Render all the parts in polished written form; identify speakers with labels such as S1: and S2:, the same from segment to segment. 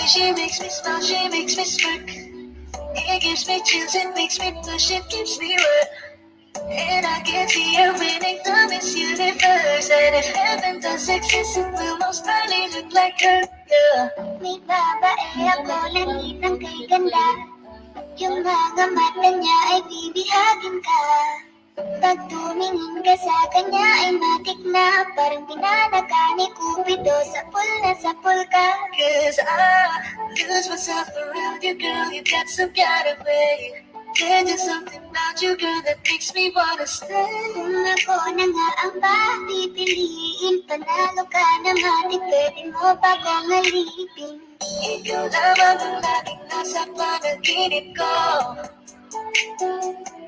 S1: she makes me smile, she makes me smirk. It gives me chills, it makes me blush, it keeps me wet. And I can see her winning the Miss Universe. And if heaven does exist, it will most likely look like her, yeah.
S2: May babae ako nakitang kay ganda. Yung mga mata niya ay bibihagin ka. Pag tumingin ka sa kanya ay matik na. Parang pinanaka ni Cupido, sapul na sapul ka.
S1: Cause I lose myself around you, girl. You got some kind of way. There's just something about you, girl, that makes me wanna stay.
S2: Kung ako na nga ang papipiliin, panalo ka na matik, pwede mo ba kong alipin?
S1: Ikaw lamang ang laging nasa panaginip ko.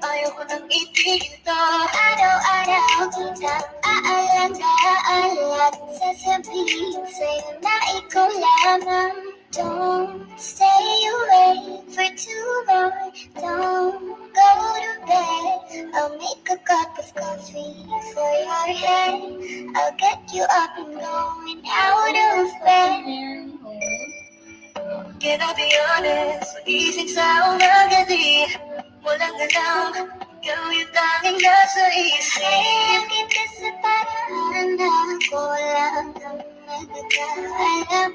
S1: Ayoko nang itigil to.
S2: Araw-araw kita aalala-alat, sasabihin sa'yo na ikaw lamang. Don't stay away for too long, don't go to bed. I'll make a cup of coffee for your head. I'll get you up and going out of bed.
S1: Can I be honest? Gising sa umaga di walang alam. Ikaw yung tanging nasa isip.
S2: Kaya kita sa paraan na ako lang ang nagkakaalam.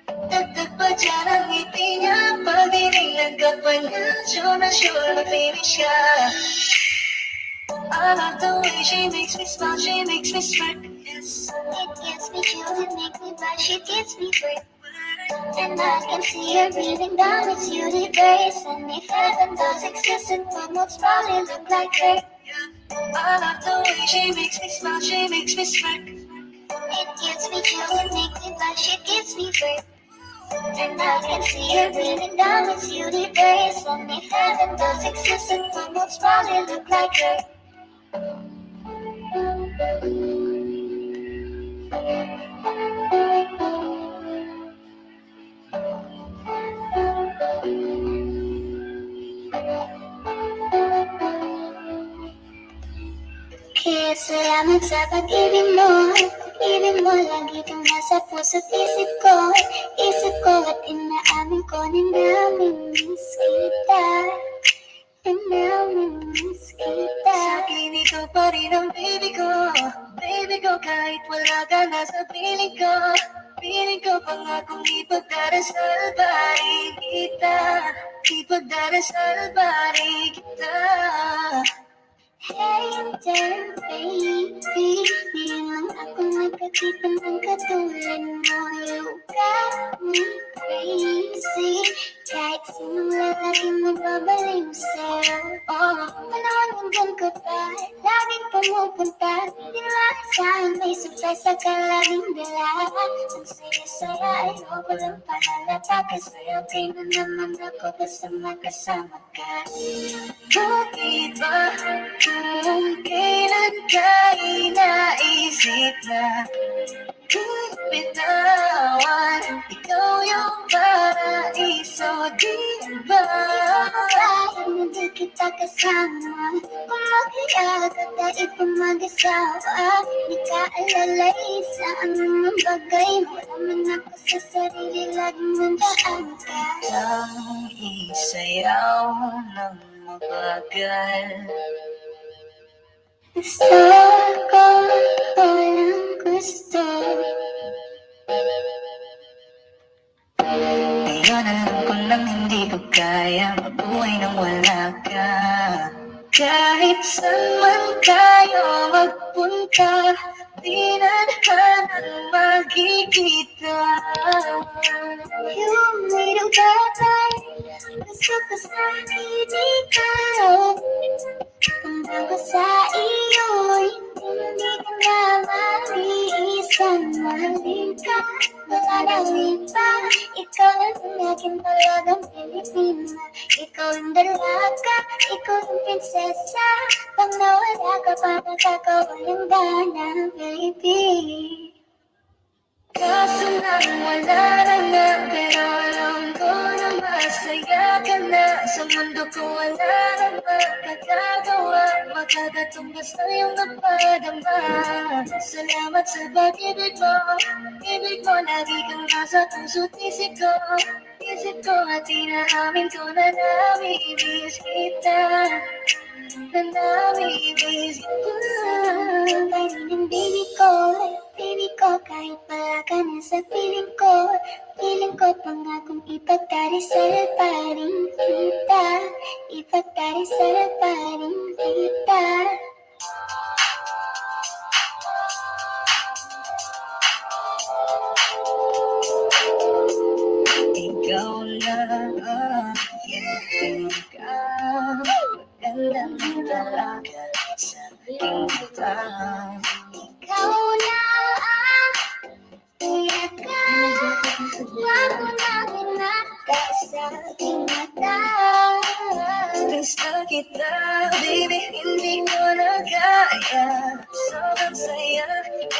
S1: Dagdag pa dyan ang ngiti niya. Pag dinignan ka pa niya, sure na finish siya. I love the way she makes me smile, she makes me smirk. Yes.
S2: It gives me chills, it makes me blush, it gives me breath. And I can see her breathing down its universe. And if heaven does exist, it would most probably look like her.
S1: I love the way she makes me smile, she makes me smirk.
S2: It gives me chills, it makes me blush, it gives me breath. And I can see her breathing down its universe. And if heaven does exist, it would most probably look like her. Kaya salamat sa pag-ibig mo. Pag-ibig mo lagi kang nasa puso't isip ko. Isip ko at inaamin ko na namimiss kita. Na namimiss kita.
S1: Sa'kin ikaw pa rin ang baby ko. Baby ko kahit wala ka na sa piling ko. Piling ko pangakong ipagdarasal pa rin kita. Ipagdarasal pa rin kita.
S2: Hey there, baby, di lang ako nagkakita ng katulad mo. You got me crazy, kahit sinong lalaki magbabaliw sa'yo. Panahon hanggang ka pa, laging pumupunta. Di maasahan, may surpresa ka laging dala. Ang saya-saya, ayoko lang pahalata. Kasi okay na naman ako basta magkasama ka.
S1: Bakit ba kung kailan ka inaisip na bitawan? Ikaw yung paraiso, di ba?
S2: Dahil hindi kita kasama, kung mag-iyak at dahil kung mag-asawa, di ka alalay sa anumang bagay. Malaman ako sa sarili, laging nandaan ka.
S1: Ang isayaw ng mabagal.
S2: Gusto ko, walang gusto.
S1: Ngayon alam ko lang hindi ko kaya mabuhay nang wala ka. Kahit saan man tayo magpunta, di na naman magkikita.
S2: Yung mayroong bagay, gusto ko sa'kin ikaw. Hanggang ko sa iyo, hindi ka na mag-iisang mahalin ka. Wala nang iba, ikaw lang ang aking talagang Pilipina. Ikaw ang dalaga, ikaw ang prinsesa. Pag nawala ka pa, nakakawalang gana, baby.
S1: Kaso lang wala na nga, pero alam ko na masaya ka na. Sa mundo ko wala na magagagawa, makakatumbas na yung napadama. Salamat sa pag-ibig mo, pag-ibig mo, lagi kang nasa puso't isip ko. Isip ko at inaamin ko na namimiss kita. Na namimiss kita.
S2: Ganun baby ko, kahit wala ka na sa piling ko, pangakong ipagdarisal pa rin kita, ipagdarisal pa rin kita.
S1: Ikaw na, ikaw, maganda na talaga sa aking mata.
S2: Ikaw na ang pinaka-gwapo na binata sa aking mata.
S1: Gusto kita, baby, hindi ko na kaya. Sobrang saya,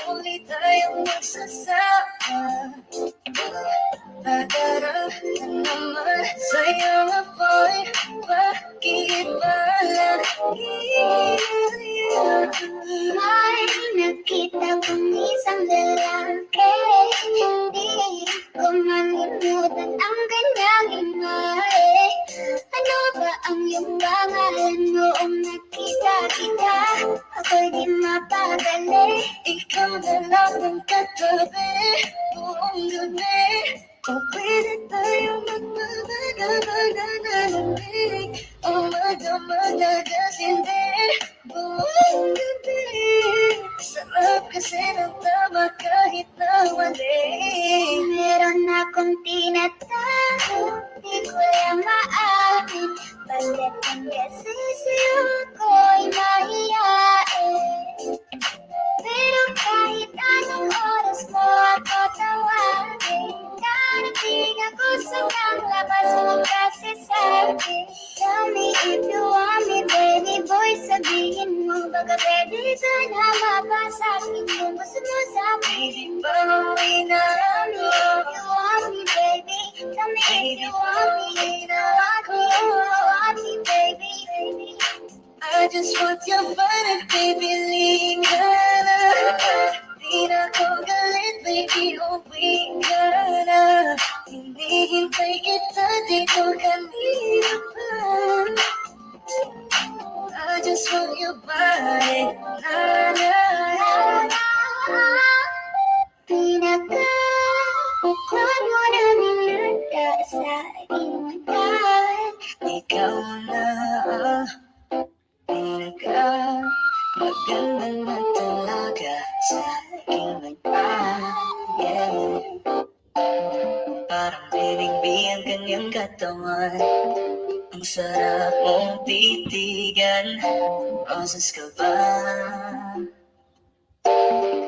S1: ulit tayong magsasama. Nadarang na naman sa'yo ako'y bakit ba lang
S2: May nakita kong isang lalaki, hindi ko malimutan ang kanyang imahe. Ano ba ang iyong pangalan noong nakita kita? Ako'y di mapagali.
S1: Ikaw na lang ang katabi buong gabi. O pwede tayo magmamagamalamig o magdamagagasindi buong gabi. Sarap kasi ng tama kahit na mali.
S2: Meron akong tinatago, di ko lang maamin. Bakit ang kasi sa'yo ko'y mahiyain? Pero kahit anong oras mo ako tawagin, darating ako sa panglabas mo kasi sabi. Tell me if you want me, baby boy, sabihin mo. Baka pwede sana mapasakin mo gusto mo sa akin.
S1: Hindi ba uwi na
S2: Tell me if you want me, baby. Tell me if you want me, baby.
S1: I just want your body, baby, liga na. Di na ko galit, baby, uwi ka na. Hinihintay kita dito kanina pa. I just want your body, na na na.
S2: Pinaka-ukod mo na niluta sa aking mata.
S1: Ikaw na pinaka maganda na talaga sa aking mata. Yeah. Parang binigbi ang kanyang katawan. Ang sarap mong titigan. Roses ka ba?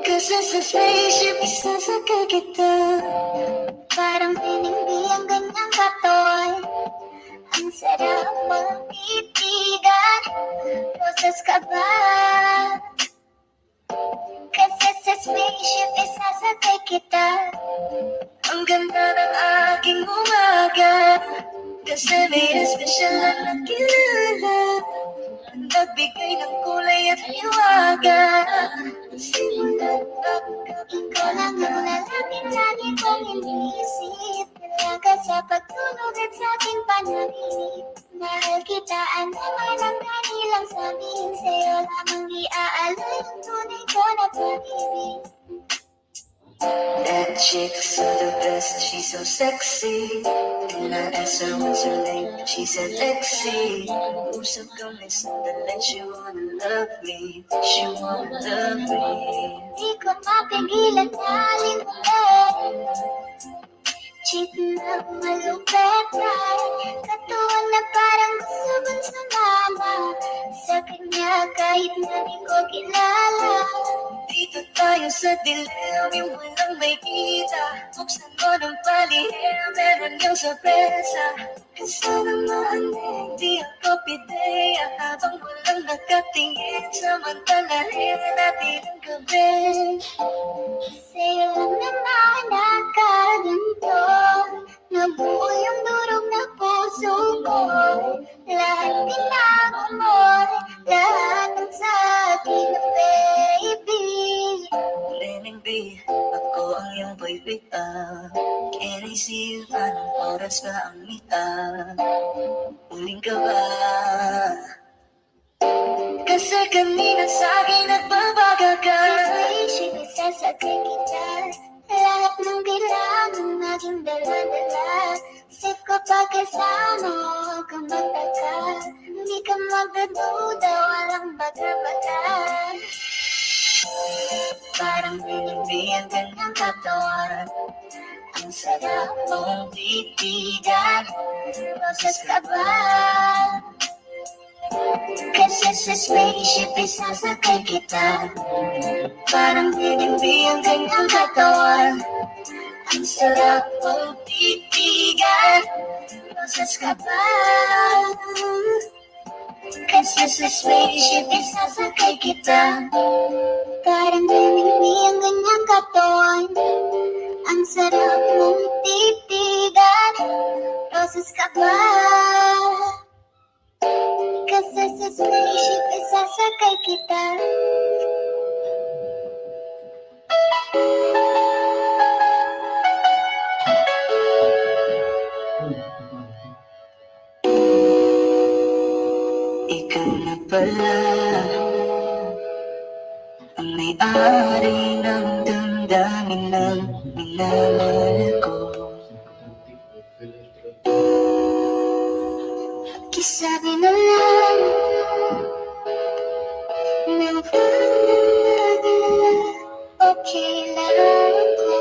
S1: Kasi sa spaceship isasakay kita.
S2: Parang pinindi ang ganyang katawan. Ang sarap mong titigan. Roses ka ba? Kasi sa spaceship isasakay kita.
S1: Ang ganda ng aking umaga. Kasi may espesyal na nakilala. Ang nagbigay ng kulay at hiwaga. Simulan
S2: Ikaw lang ang lalapit lagi kong iniisip. Talaga sa pagtulog at sa aking panaginip. Mahal kita, ano man ang kanilang sabihin. Sa'yo lamang iaalay ang tunay ko na pag-ibig.
S1: That chick's so the best, she's so sexy. And I asked her what's her name, she said Lexi. Usap kami sandali, she wanna love me, she wanna love me.
S2: Di ko mapigilan na limutin. Chick na malupet ay katuwa na parang gusto kong sumama sa kanya kahit na di ko kilala.
S1: Dito tayo sa dilim, yung walang may kita. Buksan mo ng palihim, meron yung sorpresa. Sana maaning di ako pideya, habang walang nakatingin, samantalahin natin ang gabi.
S2: Sa'yo lang naman nakaganto, nabuo yung durog na puso ko. Lahat tinago mo, lahat ng sa'kin, baby.
S1: Lening B, ako ang iyong boy pick up? Can I see you? Anong oras ba ang meet up? Uling ka ba? Kasi kanina sa'kin nagbabaga ka.
S2: Sisip, isasagay kita. Lahat ng kailangan naging dala-dala. Safe kapag kasama, huwag kang magtaka. Hindi ka magdududa, walang bata-bata.
S1: Parang hindi ang kanyang katawan. Ang sarap mong titigan.
S2: Boses ka ba? Kasi sa spaceship, isasakay kita.
S1: Parang hindi ang kanyang katawan. Ang sarap mong titigan.
S2: Boses ka ba? Kasi sa spaceship, isasakay kita. Parang hindi ang kanyang katawan. Ang sarap mong titigan. Boses ka ba? Kasi sa spaceship, isasakay kita.
S1: Ikaw na pala ang may-ari ng damdamin ng minamahal ko.
S2: Pakisabi na lang na okay lang ako.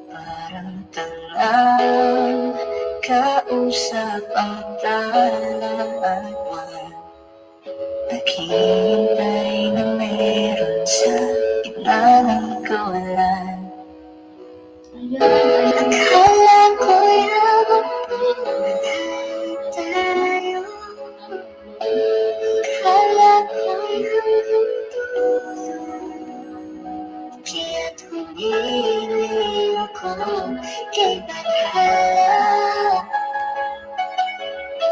S1: Parang talang kausap ang talawan. Naghihintay na meron sa gitna ng kawalan.
S2: Akala ko yabang pinagay tayo. Akala ko hanggang dulo. Kaya't humiling ko kay Badhala.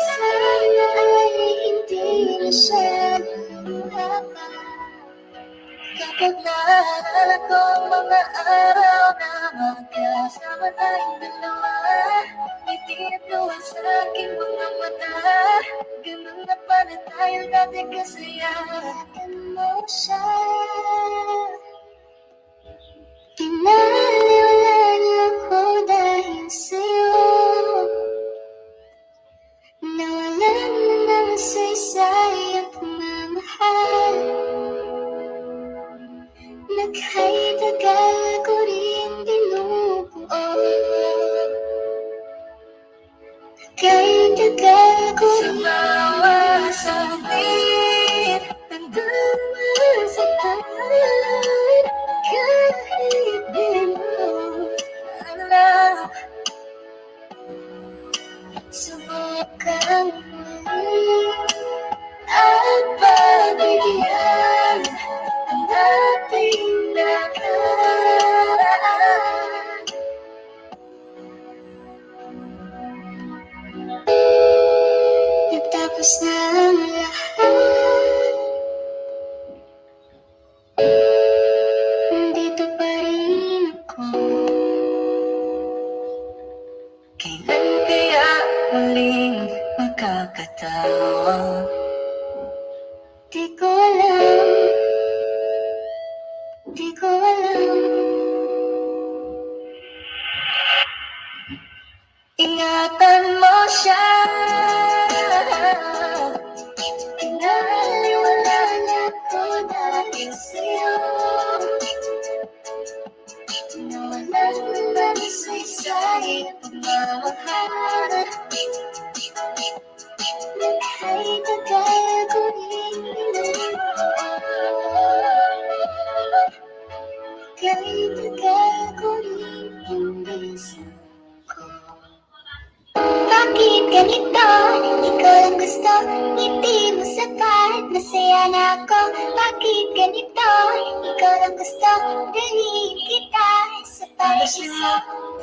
S2: Sana ay hindi masyadong haba.
S1: Kapag naalala ko ang mga araw na magkasama tayong dalawa, ngiti at luha sa aking mga mata. Ganun na pala tayo dati kasaya.
S2: Bakit mo siya? Pinaliwala niyo ako dahil sa'yo. Nawalan na ng saysay ang pagmamahal. Kahit tagal ko rin binubuo. Kahit tagal ko
S1: Sa bawat saglit, nandun mo sa talan. Kahit di mo alam,
S2: subukan muli at pagbigyan ang ating nakaraan. Natapos na ang lahat. Nandito pa rin ako.
S1: kailan kaya muling magkakatawa?
S2: Di ko alam. Di ko alam.
S1: Ingatan mo siya.
S2: Pinaliwala niya ako dahil sa'yo. Nawalan na ng saysay ang pagmamahal. Kahit tagal ko rin binubuo. Kahit tagal ko rin hindi suko. Bakit ganito? Ikaw ang gusto. Ngiti mo sapat. Masaya na ako. Bakit ganito? Ikaw ang gusto. Dalhin kita sa paraiso.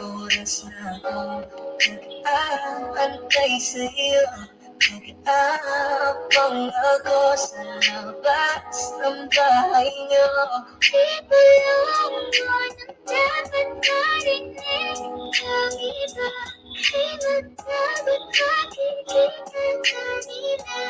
S1: Oras na akong nag-aantay sa'yo. Nag-aabang ako sa labas ng bahay niyo.
S2: Ipulong mo ng dapat marinig ng iba. Ay magdapat makikita kanila.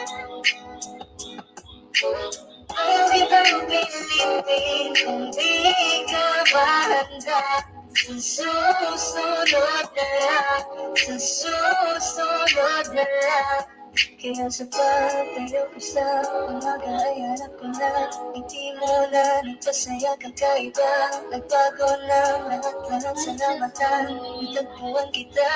S1: Ang ibang pilitin kung di ka mahanda. Sa susunod na lang, sa susunod na lang. Kaya sa pagtayo ko sa umaga ay hanap ko na ngiti mo na nagpasaya kakaiba. Nagbago ng lahat-lahat sa lamatan, natagpuan kita.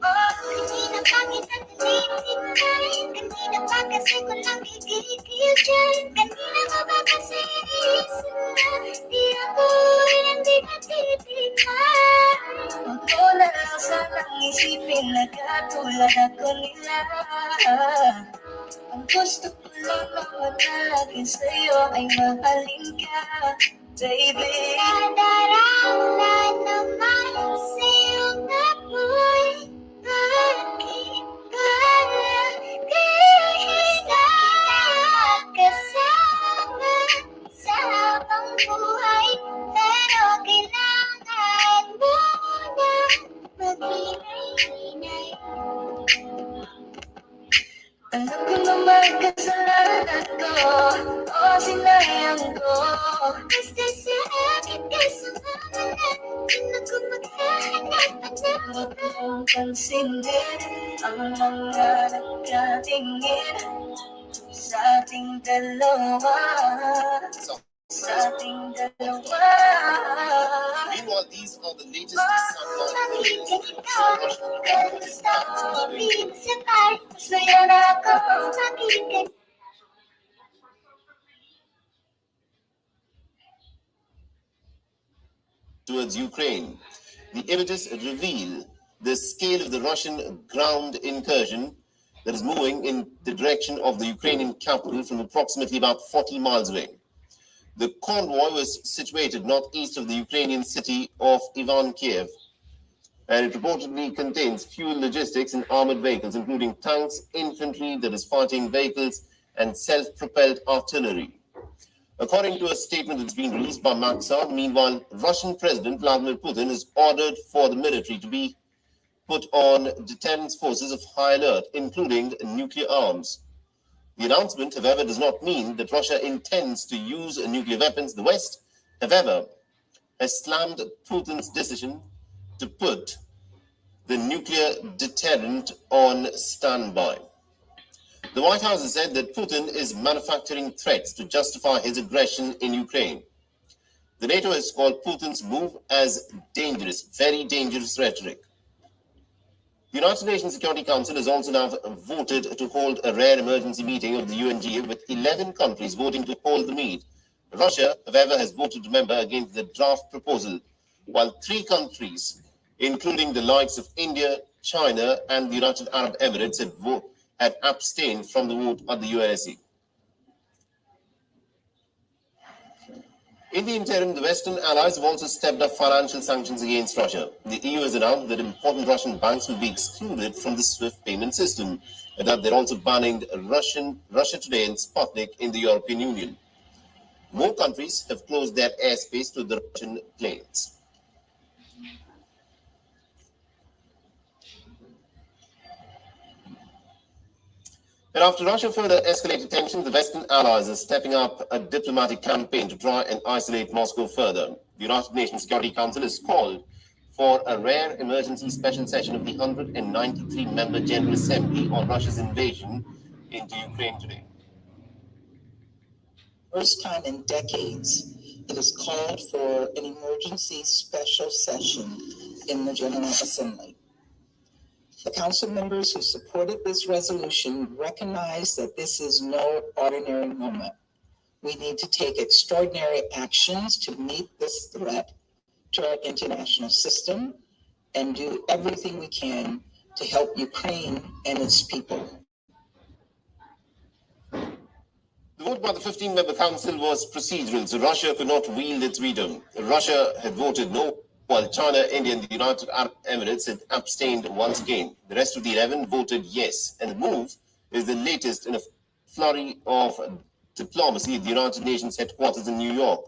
S2: Kanina pa kita tinitirahin, kanina pa kasi ko nakikigil dyan. Kanina mo ba kasi iniisip na di ako hindi natitipan.
S1: Huwag mo na lang sanang isipin na katulad ako nila. Ang gusto ko lang naman na lagi sa'yo ay mahalin ka, baby.
S2: Nadarama naman sa iyong apoy. Bakit ba kahit kasama sa habang buhay? Pero kailangan mo na maghinay-hinay.
S1: Alam ko naman kasalanan ko, o sinayang ko.
S2: Basta sa akin ka sumama na, di na ko maghahanap pa na
S1: Huwag mong pansinin ang mga nagkatingin sa ating dalawa. Sa ating dalawa.
S3: Meanwhile, these are the latest sunlight
S2: Makikita ikaw, kamusta mo, di sa part.
S1: Masaya na ako.
S2: Makikita
S3: towards Ukraine. The images reveal the scale of the Russian ground incursion that is moving in the direction of the Ukrainian capital from approximately about 40 miles away. The convoy was situated northeast of the Ukrainian city of Ivankiev, and it reportedly contains fuel, logistics, and armored vehicles, including tanks, infantry that is fighting vehicles, and self-propelled artillery. According to a statement that's been released by Maxar, meanwhile, Russian President Vladimir Putin has ordered for the military to be put on deterrence forces of high alert, including nuclear arms. The announcement, however, does not mean that Russia intends to use nuclear weapons. The West, however, has slammed Putin's decision to put the nuclear deterrent on standby. The White House has said that Putin is manufacturing threats to justify his aggression in Ukraine. The NATO has called Putin's move as dangerous, very dangerous rhetoric. The United Nations Security Council has also now voted to hold a rare emergency meeting of the UNGA, with 11 countries voting to hold the meet. Russia, however, has voted, remember, against the draft proposal, while 3 countries, including the likes of India, China, and the United Arab Emirates, had abstained from the vote at the UNSC. In the interim, the Western allies have also stepped up financial sanctions against Russia. The EU has announced that important Russian banks will be excluded from the SWIFT payment system, and that they're also banning Russia Today and Sputnik in the European Union. More countries have closed their airspace to the Russian planes. And after Russia further escalated tensions, the Western allies are stepping up a diplomatic campaign to try and isolate Moscow further. The United Nations Security Council has called for a rare emergency special session of the 193-member General Assembly on Russia's invasion into Ukraine today.
S4: First time in decades, it has called for an emergency special session in the General Assembly. The council members who supported this resolution recognize that this is no ordinary moment. We need to take extraordinary actions to meet this threat to our international system and do everything we can to help Ukraine and its people.
S3: The vote by the 15-member council was procedural, so Russia could not wield its veto. Russia had voted no while China, India, and the United Arab Emirates had abstained once again. The rest of the 11 voted yes, and the move is the latest in a flurry of diplomacy at the United Nations headquarters in New York.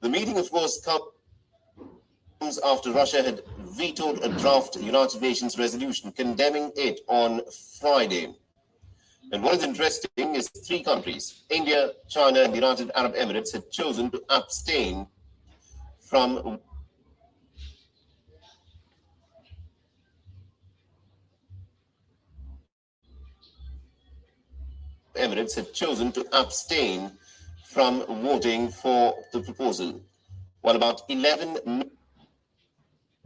S3: The meeting, of course, comes after Russia had vetoed a draft United Nations resolution condemning it on Friday. And what is interesting is three countries, India, China, and the United Arab Emirates, had chosen to abstain from voting for the proposal, while about 11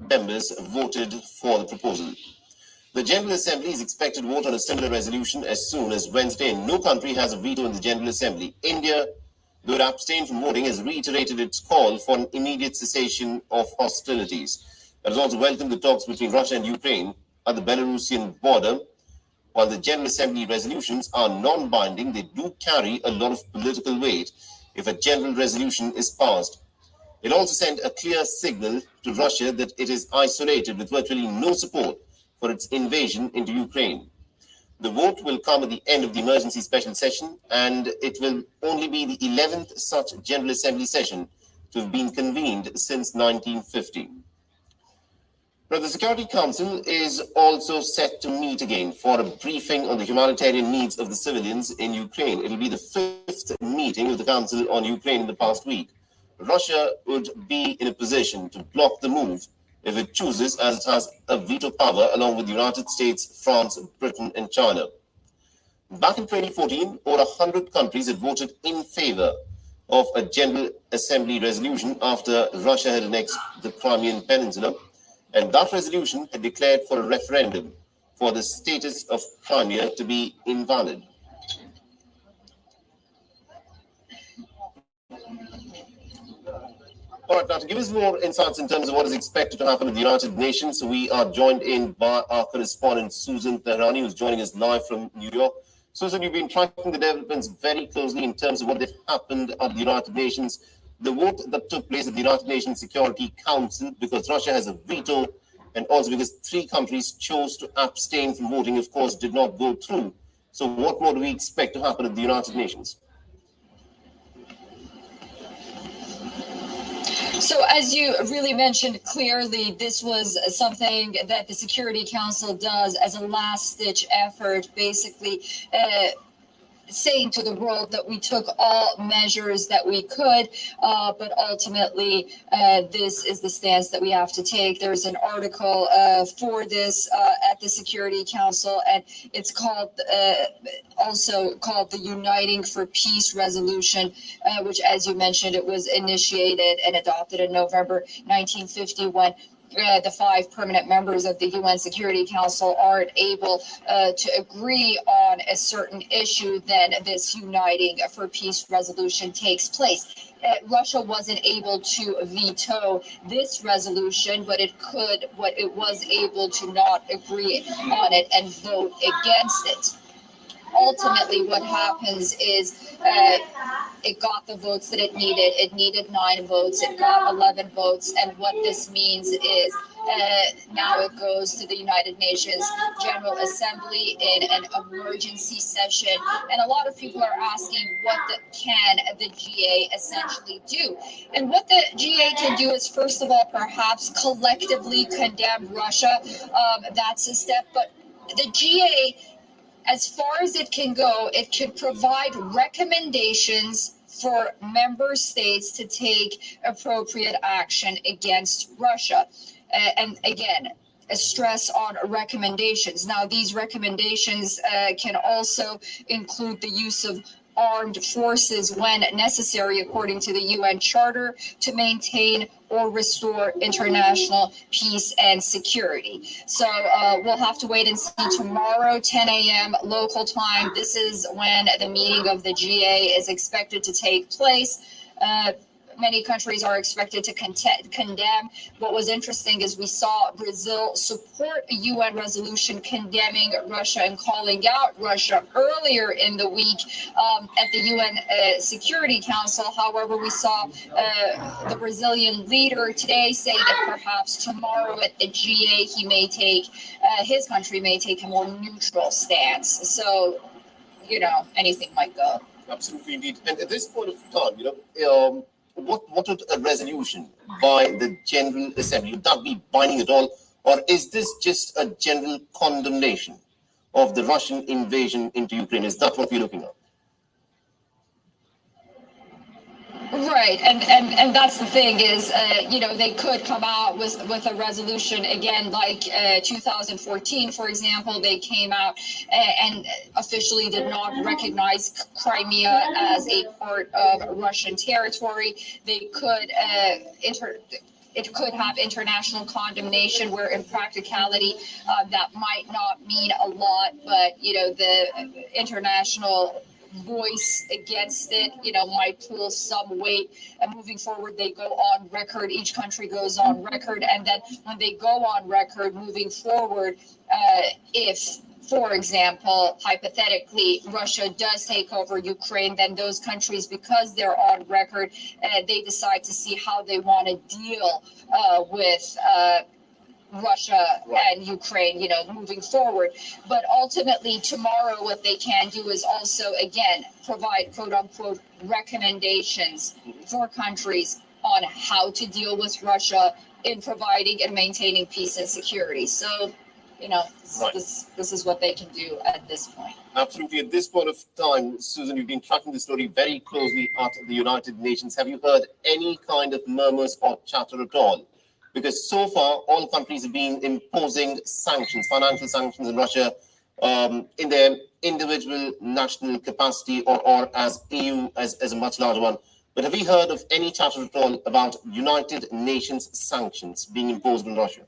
S3: members voted for the proposal. The General Assembly is expected to vote on a similar resolution as soon as Wednesday, and no country has a veto in the General Assembly. India, though it abstained from voting, has reiterated its call for an immediate cessation of hostilities. It has also welcomed the talks between Russia and Ukraine at the Belarusian border. While the General Assembly resolutions are non-binding, they do carry a lot of political weight if a general resolution is passed. It also sent a clear signal to Russia that it is isolated with virtually no support for its invasion into Ukraine. The vote will come at the end of the emergency special session, and it will only be the 11th such General Assembly session to have been convened since 1950. Now, the Security Council is also set to meet again for a briefing on the humanitarian needs of the civilians in Ukraine. It will be the fifth meeting of the Council on Ukraine in the past week. Russia would be in a position to block the move if it chooses, as it has a veto power along with the United States, France, Britain, and China. Back in 2014, over 100 countries had voted in favor of a General Assembly resolution after Russia had annexed the Crimean Peninsula, and that resolution had declared for a referendum for the status of Crimea to be invalid. All right, now to give us more insights in terms of what is expected to happen at the United Nations, we are joined in by our correspondent Susan Tehrani, who's joining us live from New York. Susan, you've been tracking the developments very closely in terms of what has happened at the United Nations. The vote that took place at the United Nations Security Council, because Russia has a veto, and also because three countries chose to abstain from voting, of course, did not go through. So what more do we expect to happen at the United Nations?
S5: So as you really mentioned clearly, this was something that the Security Council does as a last-ditch effort, basically saying to the world that we took all measures that we could, but ultimately this is the stance that we have to take. There's an article for this at the Security Council, and it's called also called the Uniting for Peace Resolution, which, as you mentioned, it was initiated and adopted in November 1950 when the 5 permanent members of the UN Security Council aren't able to agree on a certain issue, then this Uniting for Peace resolution takes place. Russia wasn't able to veto this resolution, but it was able to not agree on it and vote against it. Ultimately, what happens is it got the votes that it needed. It needed 9 votes. It got 11 votes. And what this means is now it goes to the United Nations General Assembly in an emergency session. And a lot of people are asking, what can the GA essentially do? And what the GA can do is, first of all, perhaps collectively condemn Russia. That's a step. But the GA, as far as it can go, it can provide recommendations for member states to take appropriate action against Russia. And again, a stress on recommendations. Now, these recommendations can also include the use of armed forces when necessary, according to the UN Charter, to maintain or restore international peace and security. So we'll have to wait and see. Tomorrow, 10 a.m. local time, this is when the meeting of the GA is expected to take place. many countries are expected to condemn. What was interesting is we saw Brazil support a UN resolution condemning Russia and calling out Russia earlier in the week at the UN Security Council. However, we saw the Brazilian leader today say that perhaps tomorrow at the GA he may take, his country may take a more neutral stance. So, anything might go.
S3: Absolutely, indeed. And at this point of time, what would a resolution by the General Assembly, would that be binding at all, or is this just a general condemnation of the Russian invasion into Ukraine? Is that what we're looking at?
S5: Right, and that's the thing is, they could come out with a resolution again, like 2014, for example. They came out and officially did not recognize Crimea as a part of Russian territory. They could it could have international condemnation, where in practicality that might not mean a lot, but the international voice against it, might pull some weight. And moving forward, they go on record. Each country goes on record, and then when they go on record, moving forward, if, for example, hypothetically, Russia does take over Ukraine, then those countries, because they're on record, they decide to see how they want to deal with Russia and Ukraine, moving forward. But ultimately, tomorrow, what they can do is also, again, provide quote unquote recommendations for countries on how to deal with Russia in providing and maintaining peace and security. So, this is what they can do at this point.
S3: Absolutely. At this point of time, Susan, you've been tracking the story very closely at the United Nations. Have you heard any kind of murmurs or chatter at all? Because so far, all countries have been imposing sanctions, financial sanctions on Russia in their individual national capacity or as EU as a much larger one. But have you heard of any chatter at all about United Nations sanctions being imposed on Russia?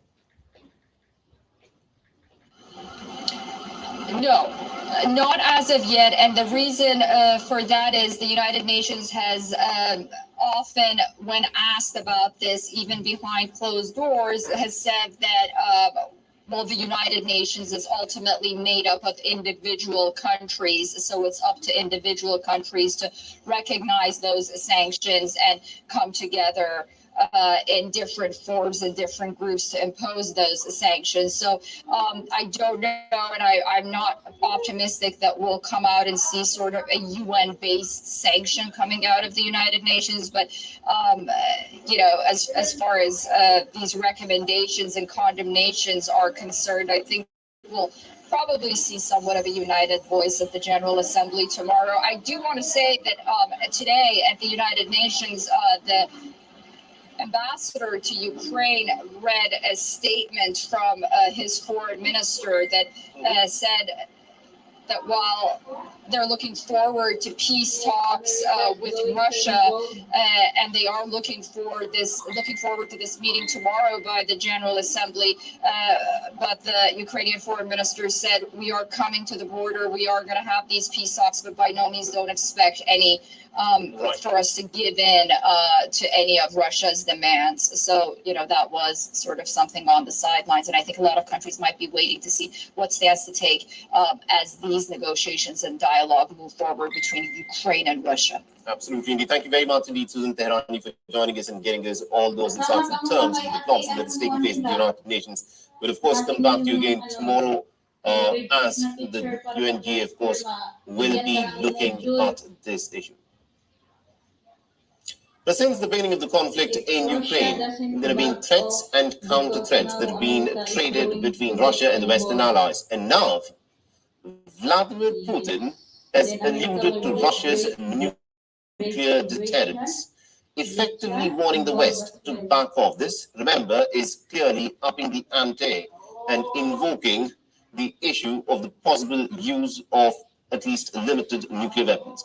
S5: No, not as of yet. And the reason for that is the United Nations has often, when asked about this, even behind closed doors, has said that, the United Nations is ultimately made up of individual countries. So it's up to individual countries to recognize those sanctions and come together in different forms and different groups to impose those sanctions. So I don't know, and I'm not optimistic that we'll come out and see sort of a UN-based sanction coming out of the United Nations. But as far as these recommendations and condemnations are concerned, I think we'll probably see somewhat of a united voice at the General Assembly tomorrow. I do want to say that today at the United Nations, the ambassador to Ukraine read a statement from his foreign minister that said that while they're looking forward to peace talks with Russia, and they are looking forward to this meeting tomorrow by the General Assembly, but the Ukrainian foreign minister said, we are coming to the border, we are going to have these peace talks, but by no means don't expect any for us to give in to any of Russia's demands. So, that was sort of something on the sidelines. And I think a lot of countries might be waiting to see what stance to take as these negotiations and dialogue move forward between Ukraine and Russia.
S3: Absolutely, indeed. Thank you very much indeed, Susan Tehrani, for joining us and getting us all those insights in terms of the diplomacy that is taking place in the United Nations. We'll, of course, come back to you again tomorrow as the UNGA, of course, will be looking at this issue. But since the beginning of the conflict in Ukraine, there have been threats and counter-threats that have been traded between Russia and the Western allies. And now, Vladimir Putin has alluded to Russia's nuclear deterrence, effectively warning the West to back off. This, remember, is clearly upping the ante and invoking the issue of the possible use of at least limited nuclear weapons.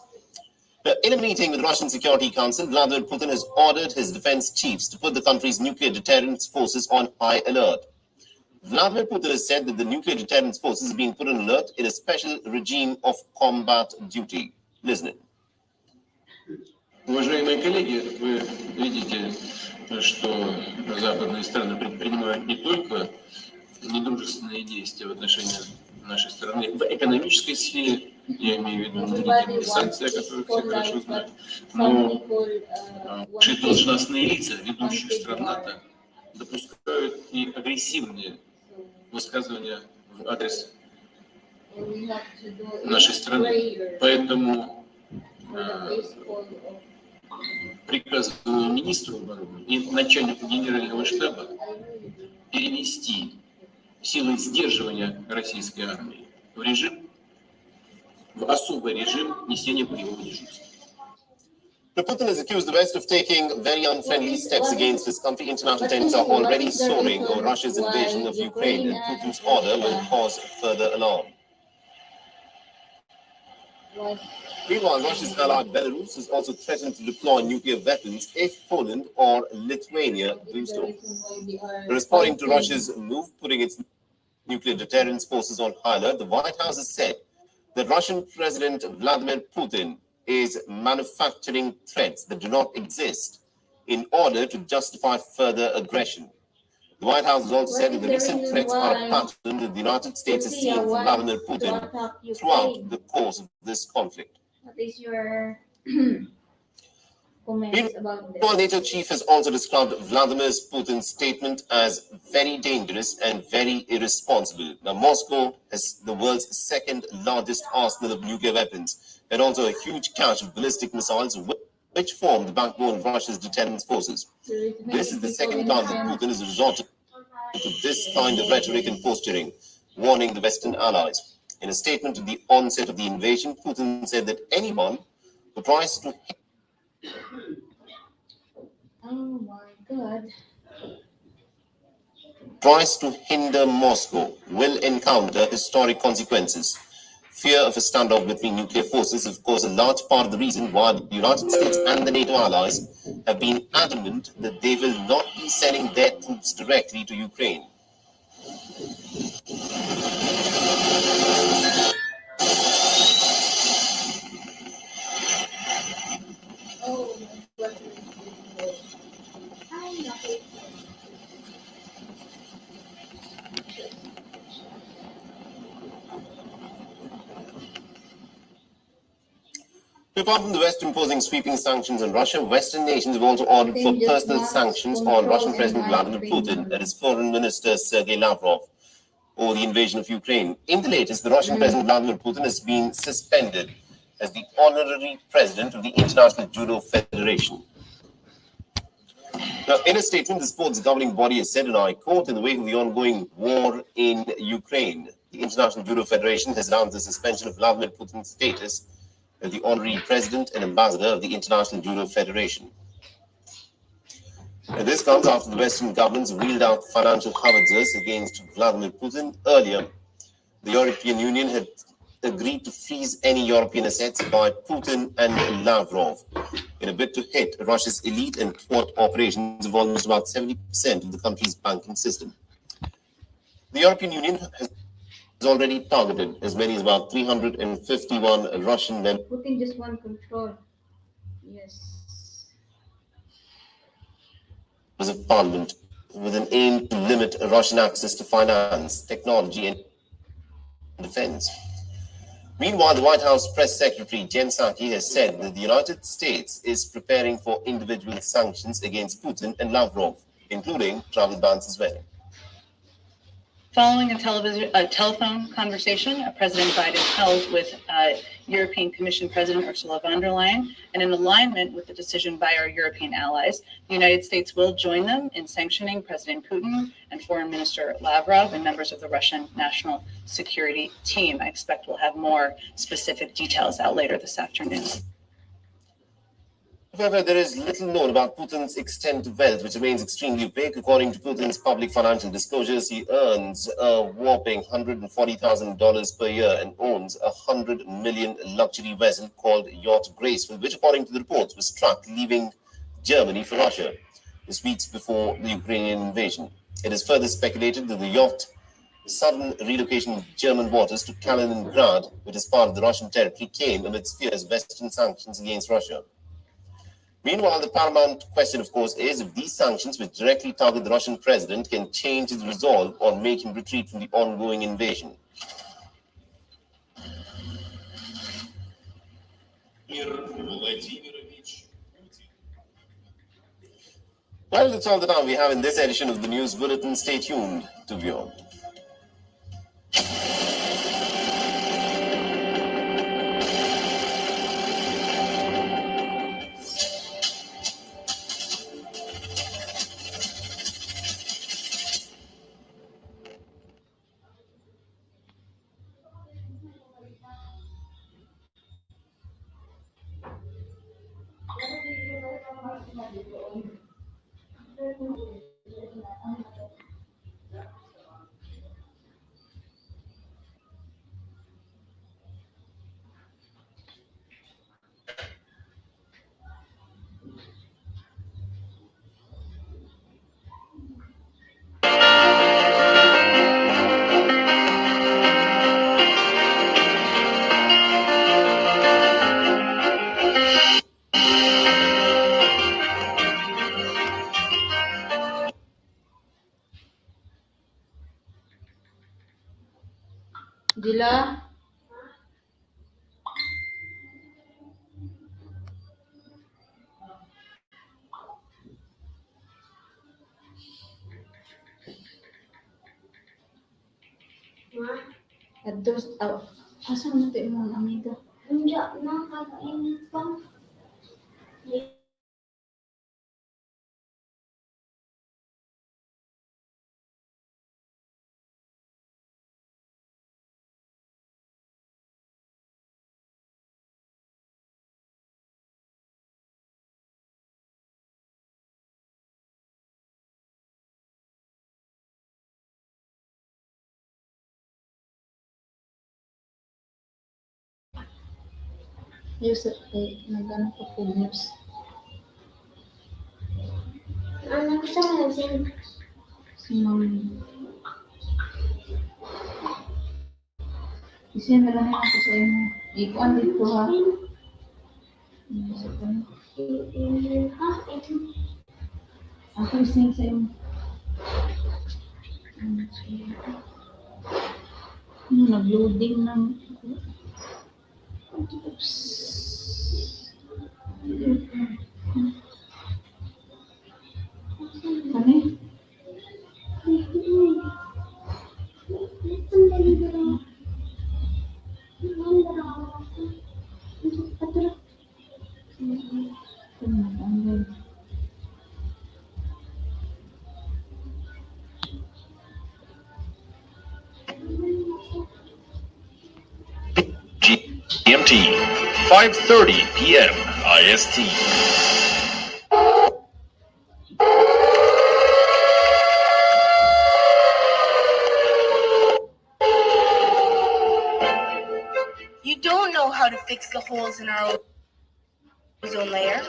S3: In a meeting with the Russian Security Council, Vladimir Putin has ordered his defense chiefs to put the country's nuclear deterrence forces on high alert. Vladimir Putin has said that the nuclear deterrence forces are being put on alert in a special regime of combat duty. Listen.
S6: Уважаемые коллеги, вы видите, что западные страны предпринимают не только недружественные действия в отношении нашей страны в экономической сфере, я имею в виду нанесение санкций, о которых все хорошо знают, но наши должностные лица ведущих стран НАТО допускают и агрессивные высказывания в адрес нашей страны. Поэтому приказываю министру обороны и начальнику генерального штаба перенести силы сдерживания российской армии в особый режим несения боевого дежурства.
S3: Putin has accused the West of taking very unfriendly steps against his country. International tensions are already soaring over Russia's invasion of Ukraine, and Putin's order will cause further alarm. Meanwhile, Russia's ally Belarus has also threatened to deploy nuclear weapons if Poland or Lithuania do so. Responding to Russia's move, putting its nuclear deterrence forces on high alert, the White House has said that Russian President Vladimir Putin is manufacturing threats that do not exist in order to justify further aggression. The White House has also said that the recent threats are a pattern that the United States has seen from Vladimir Putin throughout the course of this conflict.
S2: What is your comments about this?
S3: The NATO chief has also described Vladimir Putin's statement as very dangerous and very irresponsible. Now, Moscow has the world's second largest arsenal of nuclear weapons and also a huge cache of ballistic missiles, which form the backbone of Russia's deterrence forces. This is the second time that Putin has resorted to this kind of rhetoric and posturing, warning the Western allies. In a statement at the onset of the invasion, Putin said that anyone who tries to hinder Moscow will encounter historic consequences. Fear of a standoff between nuclear forces is, of course, a large part of the reason why the United States and the NATO allies have been adamant that they will not be sending their troops directly to Ukraine. Apart from the West imposing sweeping sanctions on Russia, Western nations have also ordered for personal sanctions on Russian President Vladimir Putin and his foreign minister Sergei Lavrov over the invasion of Ukraine. In the latest, the Russian President Vladimir Putin has been suspended as the honorary president of the International Judo Federation. Now, in a statement, the sports governing body has said, and I quote, in the wake of the ongoing war in Ukraine, the International Judo Federation has announced the suspension of Vladimir Putin's status as the honorary president and ambassador of the International Judo Federation. And this comes after the Western governments wheeled out financial howitzers against Vladimir Putin. Earlier, the European Union had agreed to freeze any European assets by Putin and Lavrov in a bid to hit Russia's elite and thwart operations of almost about 70% of the country's banking system. The European Union has already targeted as many as about 351 Russian members
S2: Putin just want control. Yes.
S3: of parliament with an aim to limit Russian access to finance, technology, and defense. Meanwhile, the White House press secretary Jen Psaki has said that the United States is preparing for individual sanctions against Putin and Lavrov, including travel bans as well.
S7: Following a telephone conversation President Biden held with European Commission President Ursula von der Leyen, and in alignment with the decision by our European allies, the United States will join them in sanctioning President Putin and Foreign Minister Lavrov and members of the Russian National Security Team. I expect we'll have more specific details out later this afternoon.
S3: However, there is little known about Putin's extent of wealth, which remains extremely opaque. According to Putin's public financial disclosures, he earns a whopping $140,000 per year and owns a $100 million luxury vessel called Yacht Graceful, which, according to the reports, was struck leaving Germany for Russia just weeks before the Ukrainian invasion. It is further speculated that the yacht sudden relocation of German waters to Kaliningrad, which is part of the Russian territory, came amidst fierce Western sanctions against Russia. Meanwhile, the paramount question, of course, is if these sanctions, which directly target the Russian president, can change his resolve or make him retreat from the ongoing invasion. Well, that's all the time we have in this edition of the News Bulletin. Stay tuned to view.
S8: Dila. Ados, asa mo tayo mga amiga?
S2: Hindi na, kakainit pa.
S8: Yusuf, nagano ko food news.
S2: Ano gusto mo sin?
S8: Si Ma'am. Kasi na lang ako sa inyo. Ikuan dito ha.
S2: Ha?
S8: Ako ising sa inyo. Nag-loading ng... Kani?
S9: GMT, 5:30 p.m. IST.
S10: You don't know how to fix the holes in our ozone layer.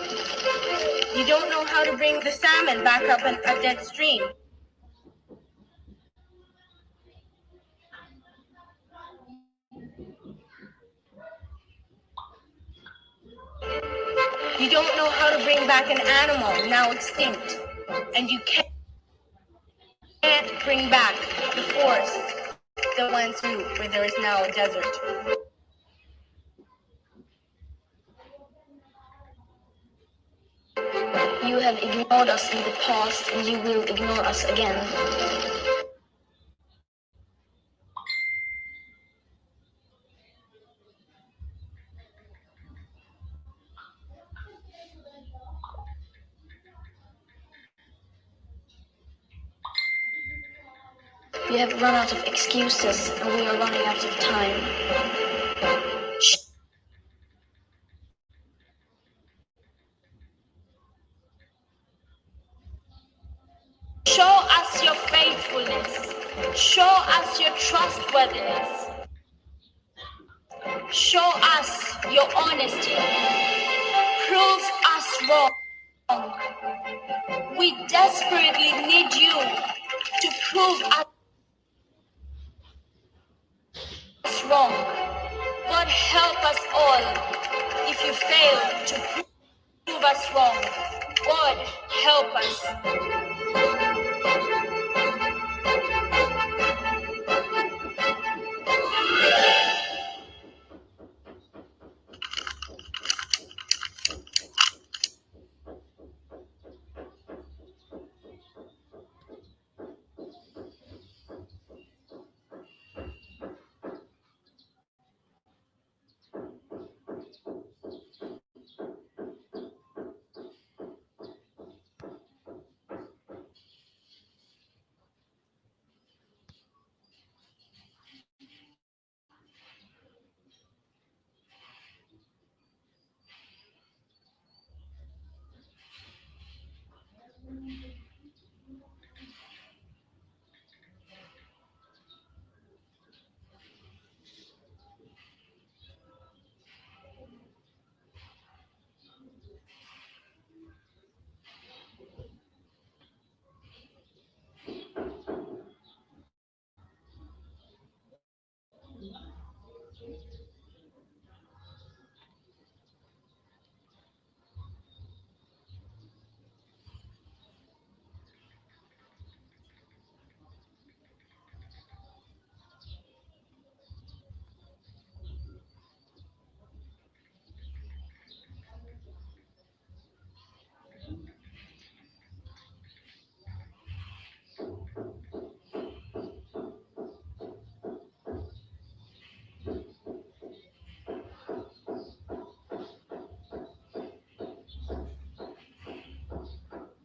S10: You don't know how to bring the salmon back up a dead stream. You don't know how to bring back an animal now extinct. And you can't bring back the forest that went through where there is now a desert.
S2: You have ignored us in the past and you will ignore us again. We have run out of excuses and we are running out of time.
S10: Show us your faithfulness. Show us your trustworthiness. Show us your honesty. Prove us wrong. We desperately need you to prove us wrong. God help us all if you fail to prove prove us wrong. God, help us.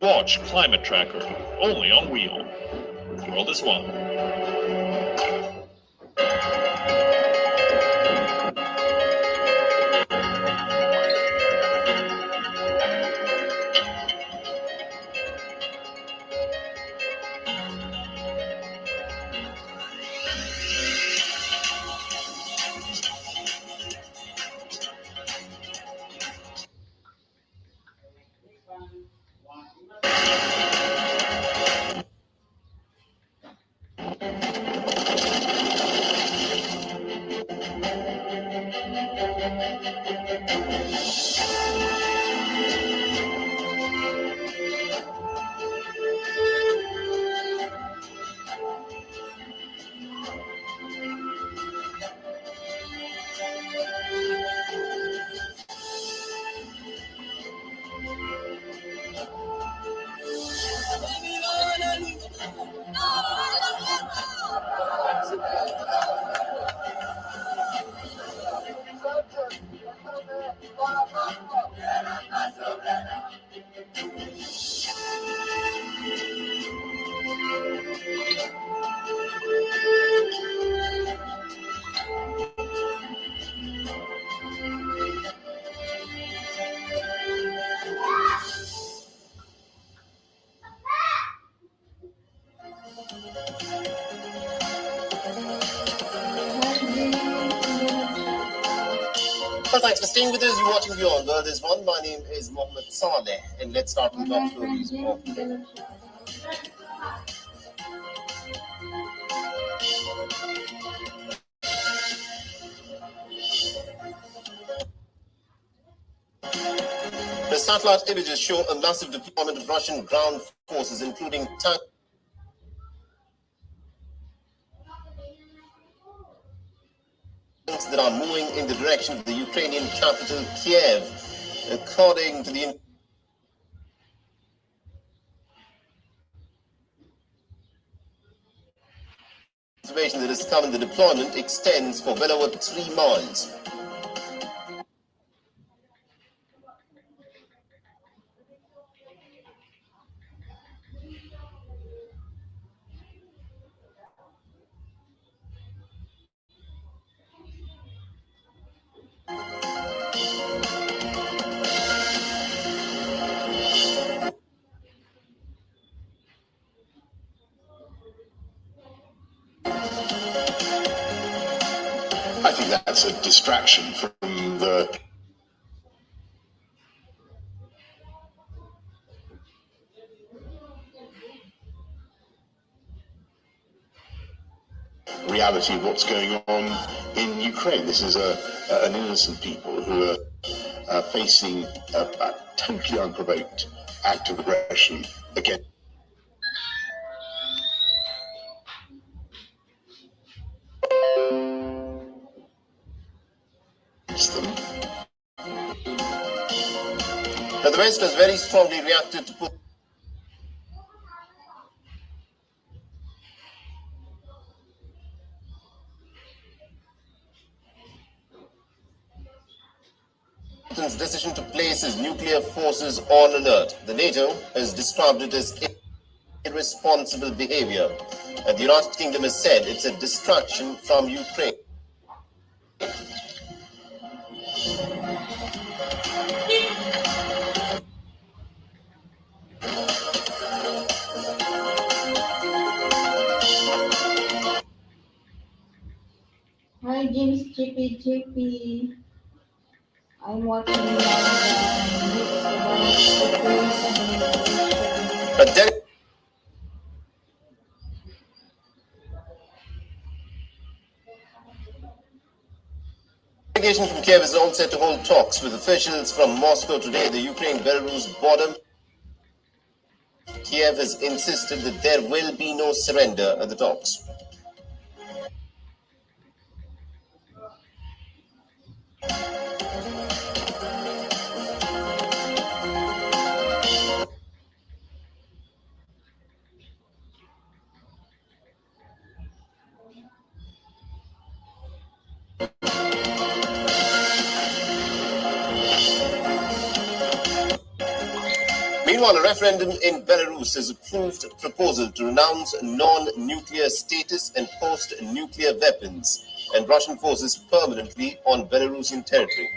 S9: Watch Climate Tracker, only on Wheel. The world is one.
S3: Well, thanks for staying with us. You're watching Beyond World is One. My name is Mohammed Saleh, and let's start with the top stories of the day. The satellite images show a massive deployment of Russian ground forces, including tanks that are moving in the direction of the Ukrainian capital, Kiev. According to the information that is coming, the deployment extends for well over 3 miles.
S11: I think that's a distraction from the reality of what's going on in Ukraine. This is an innocent people who facing a totally unprovoked act of aggression against them.
S3: Now, the West has very strongly reacted to Putin's decision to place his nuclear forces on alert. The NATO has described it as irresponsible behavior, and the United Kingdom has said it's a distraction from Ukraine.
S8: Hi, James JP. I'm watching now the news about Ukraine and
S3: But then delegation from Kiev is all set to hold talks with officials from Moscow today. The Ukraine-Belarus border. Kiev has insisted that there will be no surrender at the talks. Meanwhile, a referendum in Belarus has approved a proposal to renounce non-nuclear status and post nuclear weapons and Russian forces permanently on Belarusian territory.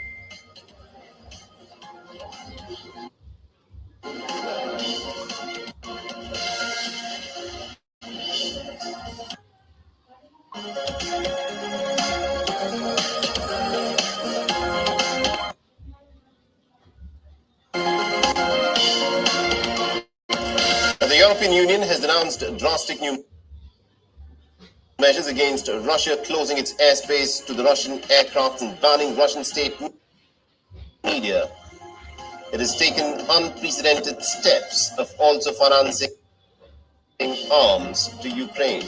S3: The European Union has announced drastic new measures against Russia, closing its airspace to the Russian aircraft and banning Russian state media. It has taken unprecedented steps of also financing arms to Ukraine.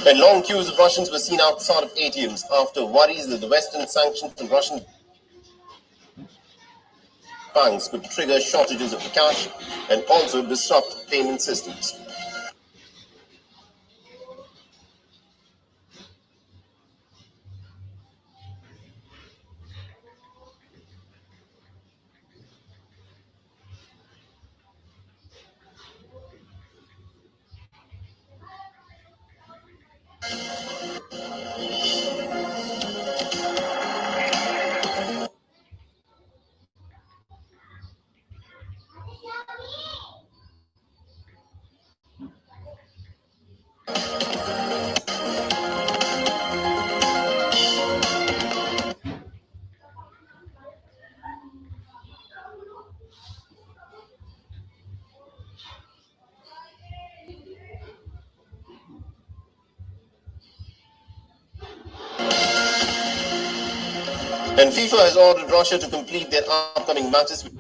S3: And long queues of Russians were seen outside of ATMs after worries that the Western sanctions on Russian banks could trigger shortages of cash and also disrupt payment systems. And FIFA has ordered Russia to complete their upcoming matches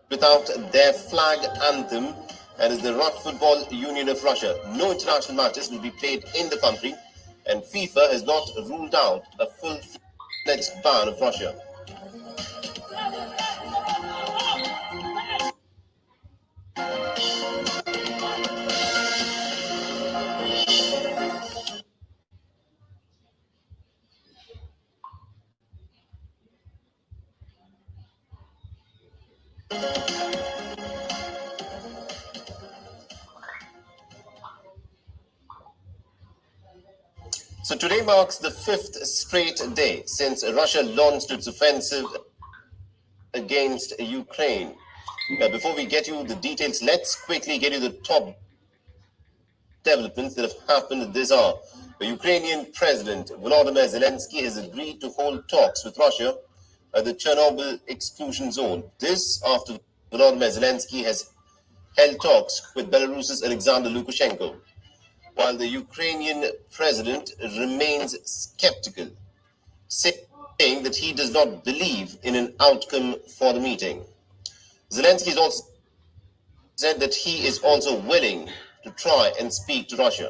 S3: without their flag anthem, and is the Football Union of Russia. No international matches will be played in the country, and FIFA has not ruled out a full-fledged ban of Russia. So today marks the 5th straight day since Russia launched its offensive against Ukraine. Before we get you the details, let's quickly get you the top developments that have happened this hour. The Ukrainian President Volodymyr Zelensky has agreed to hold talks with Russia at the Chernobyl exclusion zone. This after Volodymyr Zelensky has held talks with Belarus's Alexander Lukashenko, while the Ukrainian president remains skeptical, saying that he does not believe in an outcome for the meeting. Zelensky has also said that he is also willing to try and speak to Russia.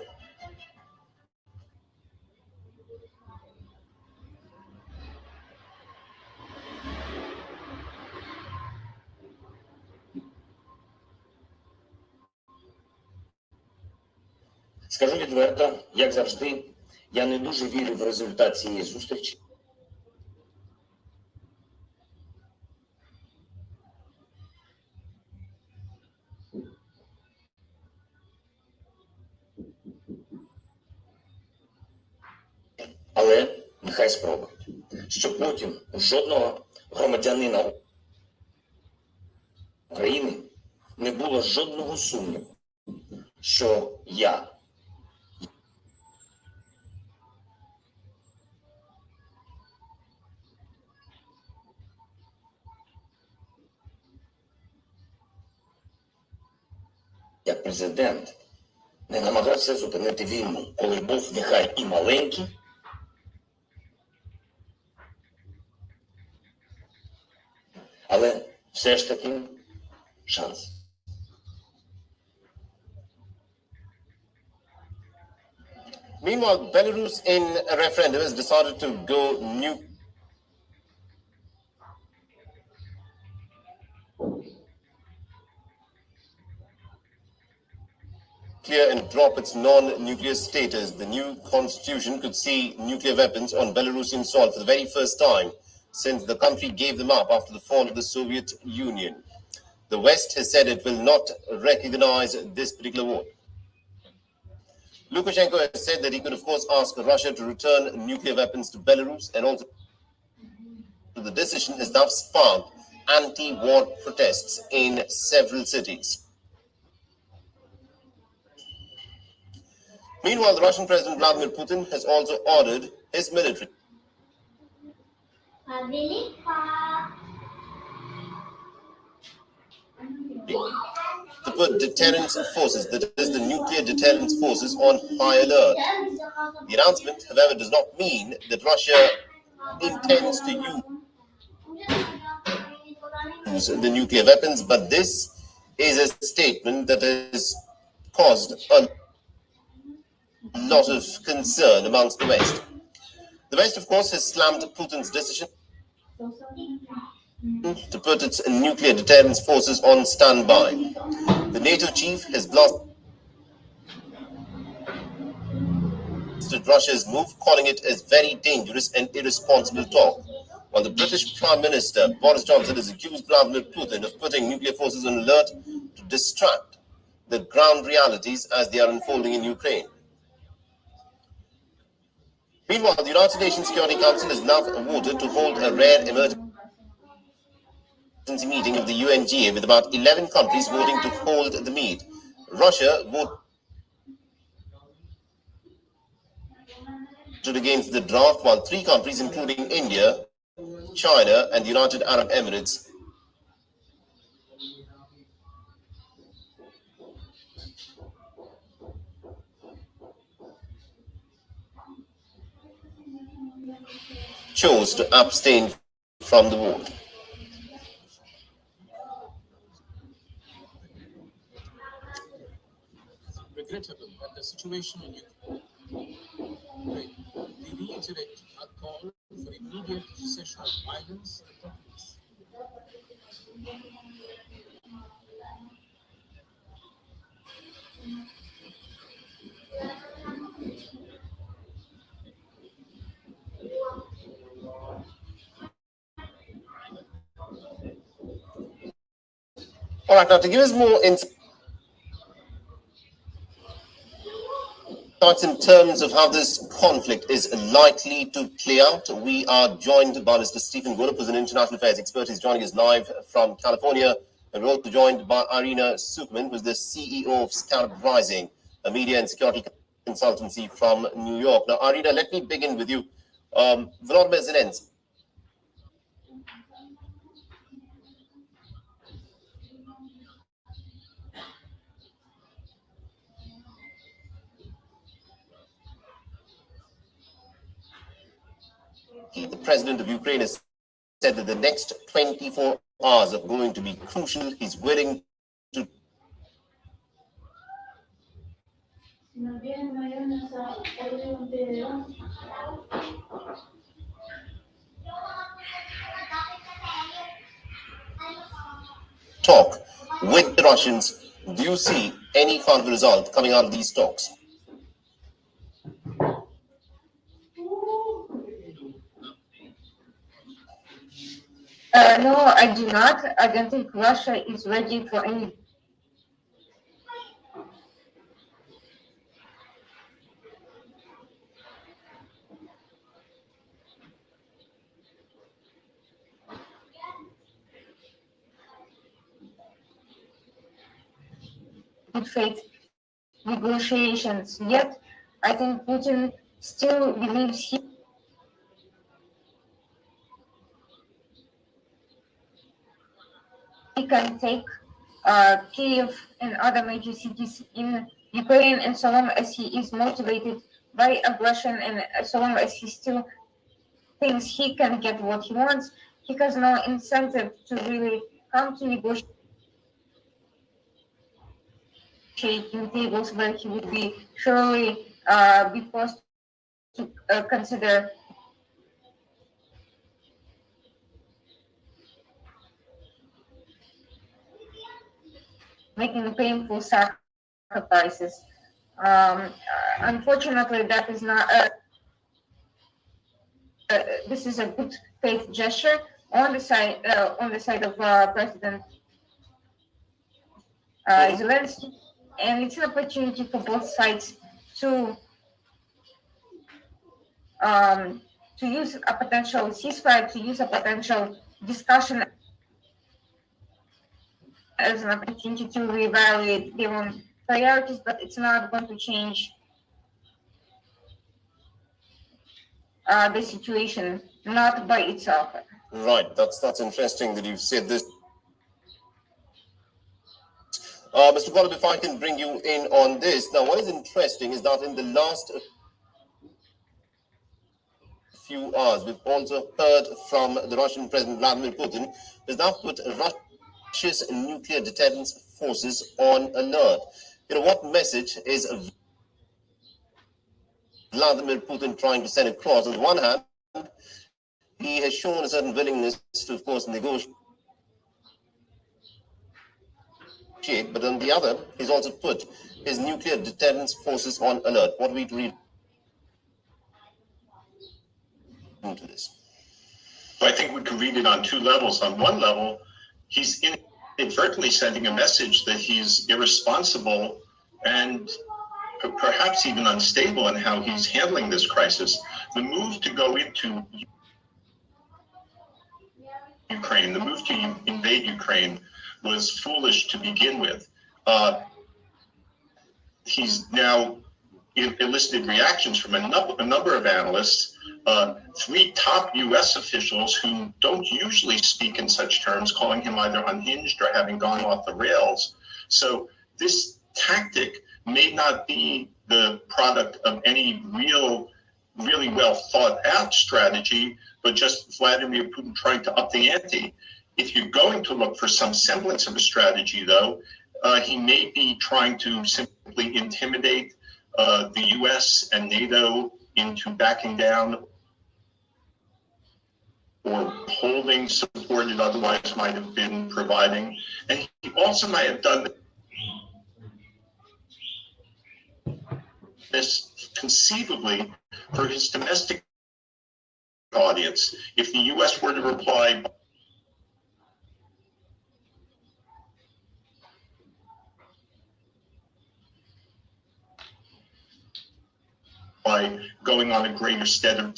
S12: Скажу відверто, як завжди, я не дуже вірю в результат цієї зустрічі. Але нехай спробують, щоб потім у жодного громадянина України не було жодного сумніву, що я як президент не намагався зупинити війну, коли був нехай і маленький, але все ж таки шанс.
S3: Meanwhile, Belarus in a referendum has decided to go nuclear and drop its non-nuclear status. The new constitution could see nuclear weapons on Belarusian soil for the very first time since the country gave them up after the fall of the Soviet Union. The West has said it will not recognize this particular vote. Lukashenko has said that he could, of course, ask Russia to return nuclear weapons to Belarus, and also the decision has now sparked anti-war protests in several cities. Meanwhile, the Russian President Vladimir Putin has also ordered his military to put deterrence forces, that is the nuclear deterrence forces, on high alert. The announcement, however, does not mean that Russia intends to use the nuclear weapons, but this is a statement that has caused a lot of concern amongst the West. The West, of course, has slammed Putin's decision to put its nuclear deterrence forces on standby. The NATO chief has blasted Russia's move, calling it as very dangerous and irresponsible talk, while the British Prime Minister Boris Johnson has accused Vladimir Putin of putting nuclear forces on alert to distract the ground realities as they are unfolding in Ukraine. Meanwhile, the United Nations Security Council has now voted to hold a rare emergency meeting of the UNGA, with about 11 countries voting to hold the meet. Russia voted against the draft, while 3 countries, including India, China, and the United Arab Emirates, chose to abstain from the vote.
S6: Regrettable that the situation in Ukraine, we reiterate our call for immediate cessation of violence and conflicts.
S3: All right, now to give us more insight thoughts in terms of how this conflict is likely to play out? We are joined by Mr. Stephen Golub, who's an international affairs expert. He's joining us live from California. And we're also joined by Irina Sukman, who's the CEO of Scalp Rising, a media and security consultancy from New York. Now, Irina, let me begin with you. Volodymyr Zelensky. The president of Ukraine has said that the next 24 hours are going to be crucial. He's willing to talk with the Russians. Do you see any kind of result coming out of these talks?
S10: No, I do not. I don't think Russia is ready for any good faith negotiations yet. I think Putin still believes he can take Kiev and other major cities in Ukraine, and so long as he is motivated by aggression and so long as he still thinks he can get what he wants, he has no incentive to really come to negotiating tables where he would be surely be forced to consider making painful sacrifices. Unfortunately, that is not. This is a good faith gesture on the side of President Zelensky, and it's an opportunity for both sides to use a potential ceasefire, to use a potential discussion as an opportunity to reevaluate their own priorities, but it's not going to change the situation, not by itself.
S3: Right, that's interesting that you've said this. Mr. Golub, if I can bring you in on this. Now, what is interesting is that in the last few hours, we've also heard from the Russian President Vladimir Putin, has now put Russia's nuclear deterrence forces on alert. What message is Vladimir Putin trying to send across? On the one hand, he has shown a certain willingness to, of course, negotiate, but on the other, he's also put his nuclear deterrence forces on alert. What do we read into this?
S9: I think we can read it on two levels. On one level, he's inadvertently sending a message that he's irresponsible and perhaps even unstable in how he's handling this crisis. The move to go into Ukraine, the move to invade Ukraine was foolish to begin with. He's now elicited reactions from a number of analysts, three top U.S. officials who don't usually speak in such terms, calling him either unhinged or having gone off the rails. So this tactic may not be the product of any really well thought out strategy, but just Vladimir Putin trying to up the ante. If you're going to look for some semblance of a strategy, though, he may be trying to simply intimidate the U.S. and NATO into backing down or holding support it otherwise might have been providing. And he also might have done this conceivably for his domestic audience. If the U.S. were to reply by going on a greater state of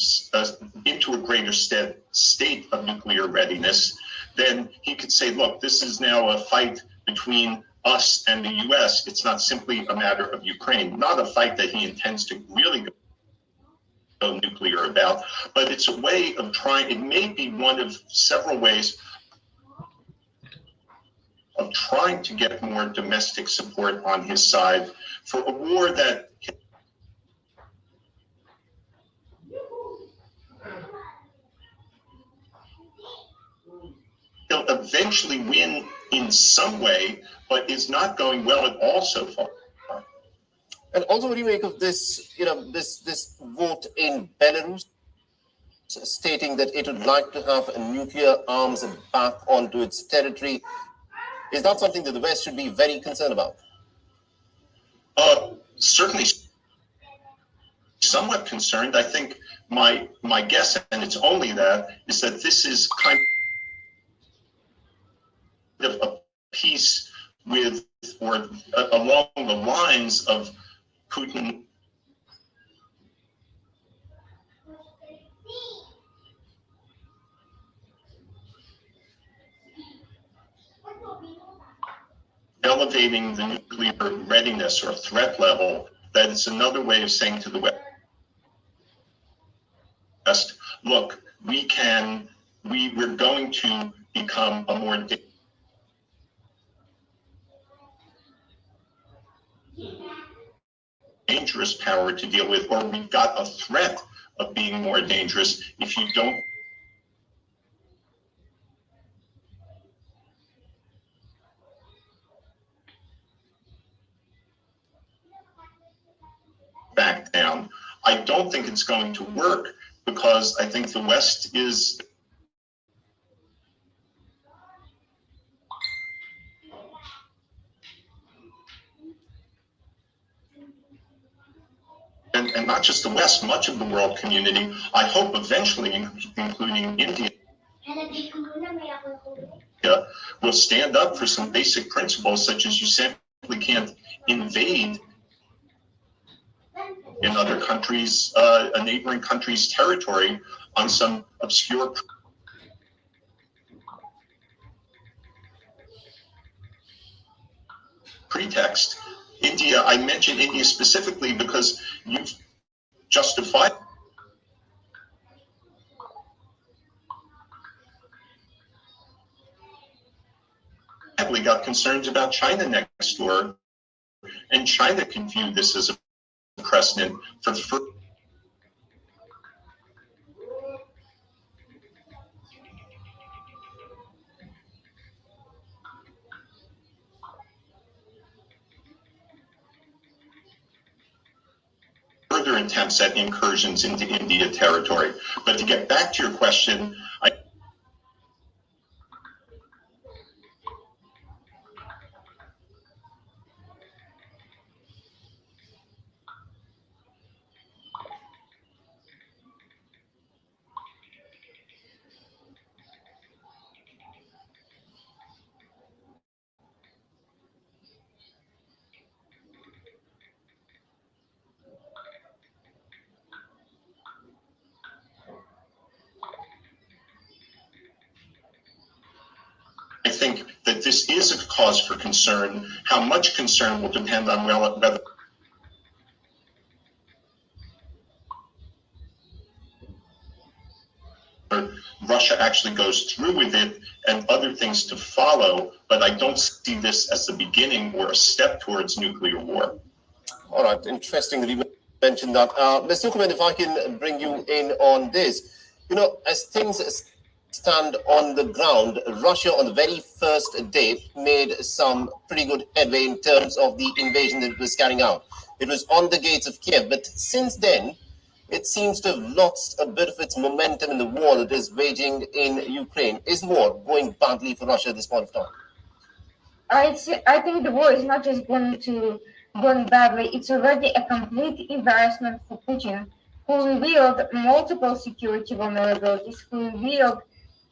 S9: nuclear readiness, then he could say, look, this is now a fight between us and the US. It's not simply a matter of Ukraine, not a fight that he intends to really go nuclear about, but it's a way of trying, it may be one of several ways of trying to get more domestic support on his side for a war that he'll eventually win in some way, but is not going well at all so far.
S3: And also, what do you make of this, this vote in Belarus stating that it would like to have nuclear arms back onto its territory? Is that something that the West should be very concerned about?
S9: Certainly somewhat concerned. I think my guess, and it's only that, is that this is kind of a piece with, or along the lines of Putin elevating the nuclear readiness or threat level. That it's another way of saying to the West, look, we're going to become a more dangerous power to deal with, or we've got a threat of being more dangerous if you don't back down. I don't think it's going to work because I think the West is and not just the West, much of the world community, I hope eventually, including India, will stand up for some basic principles such as you simply can't invade in other countries, a neighboring country's territory on some obscure pretext. India, I mention India specifically because you've justified we got concerns about China next door, and China can view this as a precedent for further attempts at incursions into India territory. But to get back to your question, I think that this is a cause for concern. How much concern will depend on whether Russia actually goes through with it and other things to follow, but I don't see this as the beginning or a step towards nuclear war.
S3: All right, interesting that you mentioned that. Mr. Zuckerman, if I can bring you in on this. As things stand on the ground, Russia on the very first day made some pretty good headway in terms of the invasion that it was carrying out. It was on the gates of Kiev, but since then, it seems to have lost a bit of its momentum in the war that is waging in Ukraine. Is the war going badly for Russia at this point of time?
S10: I think the war is not just going badly, it's already a complete embarrassment for Putin, who revealed multiple security vulnerabilities, who revealed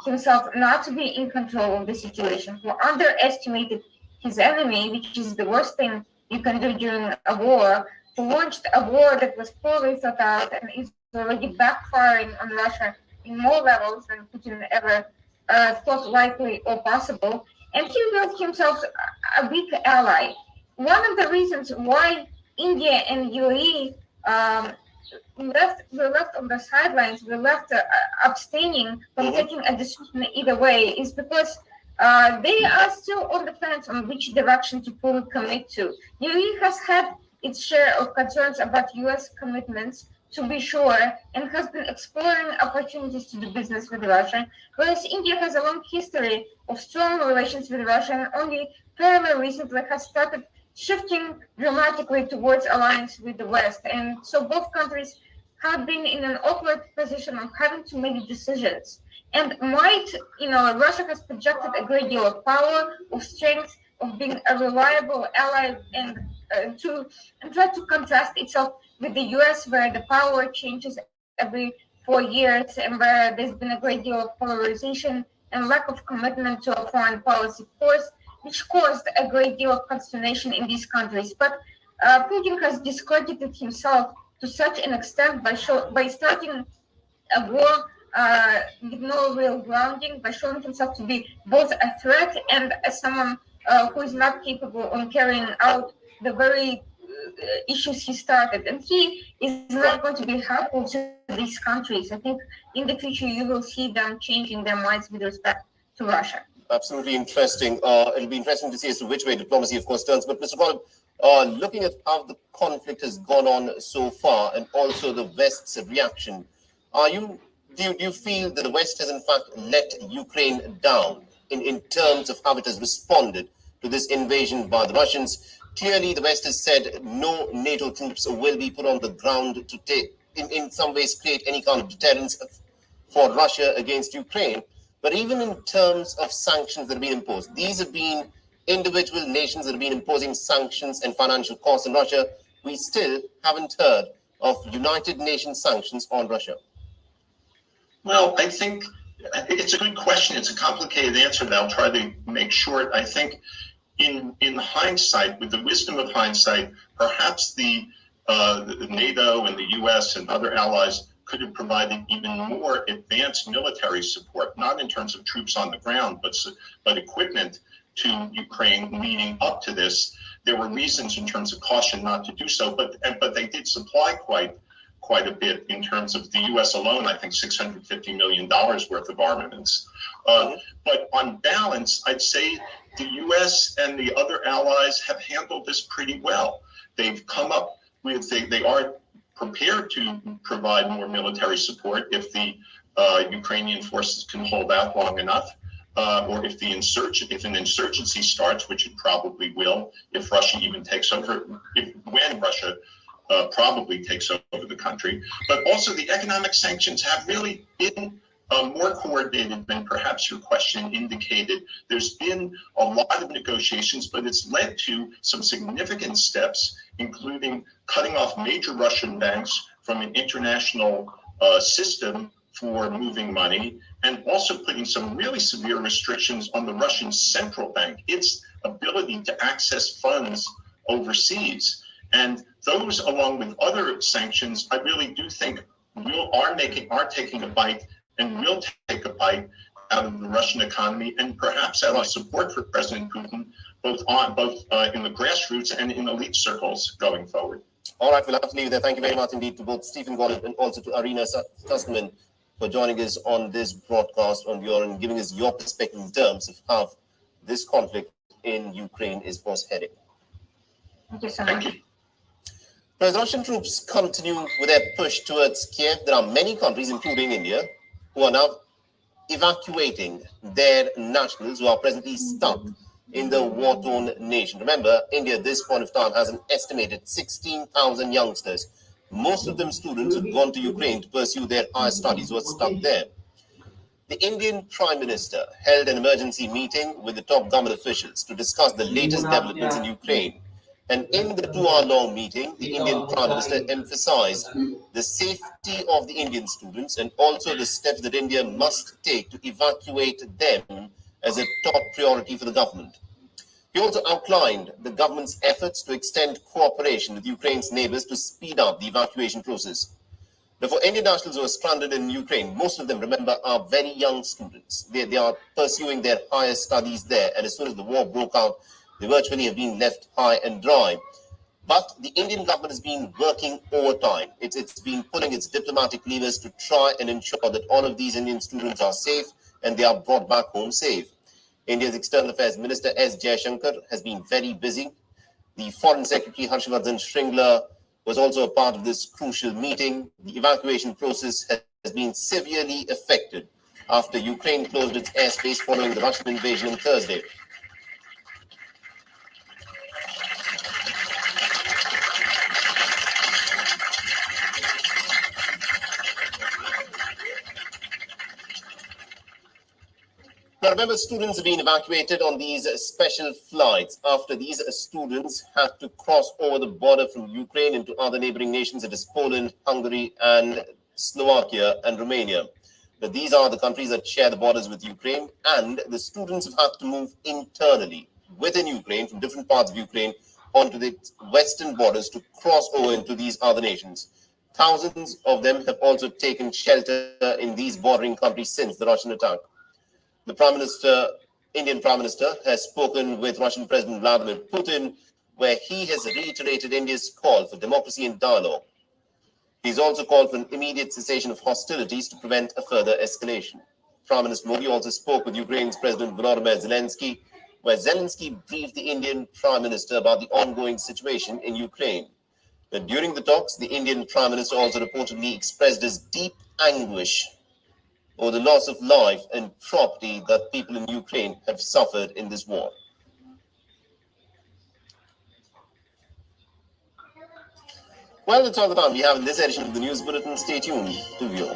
S10: himself not to be in control of the situation, who underestimated his enemy, which is the worst thing you can do during a war, launched a war that was poorly thought out and is already backfiring on Russia in more levels than Putin ever thought likely or possible. And he built himself a weak ally. One of the reasons why India and UAE were left on the sidelines, were left abstaining from taking a decision either way, is because they are still on the fence on which direction to fully commit to. UAE has had its share of concerns about US commitments, to be sure, and has been exploring opportunities to do business with Russia, whereas India has a long history of strong relations with Russia and only fairly recently has started shifting dramatically towards alliance with the West. And so both countries have been in an awkward position of having to make decisions. And Russia has projected a great deal of power, of strength, of being a reliable ally, and try to contrast itself with the US, where the power changes every 4 years and where there's been a great deal of polarization and lack of commitment to a foreign policy course, which caused a great deal of consternation in these countries. But Putin has discredited himself to such an extent by starting a war with no real grounding, by showing himself to be both a threat and as someone who is not capable of carrying out the very issues he started. And he is not going to be helpful to these countries. I think in the future you will see them changing their minds with respect to Russia.
S3: Absolutely interesting. It'll be interesting to see as to which way diplomacy, of course, turns. But Mr. Golub, looking at how the conflict has gone on so far and also the West's reaction, do you feel that the West has in fact let Ukraine down in terms of how it has responded to this invasion by the Russians? Clearly, the West has said no NATO troops will be put on the ground to in some ways create any kind of deterrence for Russia against Ukraine. But even in terms of sanctions that have been imposed, these have been individual nations that have been imposing sanctions and financial costs on Russia. We still haven't heard of United Nations sanctions on Russia.
S9: Well, I think it's a good question. It's a complicated answer that I'll try to make short. I think in hindsight, with the wisdom of hindsight, perhaps the NATO and the US and other allies could have provided even more advanced military support, not in terms of troops on the ground, but equipment to Ukraine leading up to this. There were reasons in terms of caution not to do so, but they did supply quite a bit in terms of the US alone, I think $650 million worth of armaments. But on balance, I'd say the US and the other allies have handled this pretty well. They've come up with, they are prepared to provide more military support if the Ukrainian forces can hold out long enough, or if an insurgency starts, which it probably will, if Russia even takes over, when Russia probably takes over the country. But also the economic sanctions have really been more coordinated than perhaps your question indicated. There's been a lot of negotiations, but it's led to some significant steps, including cutting off major Russian banks from an international system for moving money, and also putting some really severe restrictions on the Russian central bank, its ability to access funds overseas. And those, along with other sanctions, I really do think are taking a bite and will take a bite out of the Russian economy, and perhaps out of support for President Putin, both in the grassroots and in elite circles going forward.
S3: All right, we'll have to leave it there. Thank you very much indeed to both Stephen Golub and also to Arina Tusterman for joining us on this broadcast on your and giving us your perspective in terms of how this conflict in Ukraine is heading.
S10: Thank you so much.
S3: As Russian troops continue with their push towards Kiev, there are many countries, including India, who are now evacuating their nationals who are presently stuck in the war-torn nation. Remember, India at this point of time has an estimated 16,000 youngsters, most of them students who've gone to Ukraine to pursue their higher studies, who are stuck there. The Indian Prime Minister held an emergency meeting with the top government officials to discuss the latest developments in Ukraine. And in the 2-hour-long meeting, the Indian Prime Minister emphasized the safety of the Indian students and also the steps that India must take to evacuate them as a top priority for the government. He also outlined the government's efforts to extend cooperation with Ukraine's neighbors to speed up the evacuation process. Now, for Indian nationals who are stranded in Ukraine, most of them, remember, are very young students. They are pursuing their higher studies there, and as soon as the war broke out, they virtually have been left high and dry. But the Indian government has been working overtime. It's been pulling its diplomatic levers to try and ensure that all of these Indian students are safe and they are brought back home safe. India's External Affairs Minister S. Jaishankar has been very busy. The Foreign Secretary Harshvardhan Shringla was also a part of this crucial meeting. The evacuation process has been severely affected after Ukraine closed its airspace following the Russian invasion on Thursday. Now, remember, students have been evacuated on these special flights after these students had to cross over the border from Ukraine into other neighboring nations, such as Poland, Hungary, and Slovakia and Romania. But these are the countries that share the borders with Ukraine, and the students have had to move internally within Ukraine, from different parts of Ukraine, onto the western borders to cross over into these other nations. Thousands of them have also taken shelter in these bordering countries since the Russian attack. The Indian Prime Minister, has spoken with Russian President Vladimir Putin, where he has reiterated India's call for democracy and dialogue. He's also called for an immediate cessation of hostilities to prevent a further escalation. Prime Minister Modi also spoke with Ukraine's President Volodymyr Zelensky, where Zelensky briefed the Indian Prime Minister about the ongoing situation in Ukraine. But during the talks, the Indian Prime Minister also reportedly expressed his deep anguish over the loss of life and property that people in Ukraine have suffered in this war. Well, that's all the time we have in this edition of the News Bulletin. Stay tuned to view.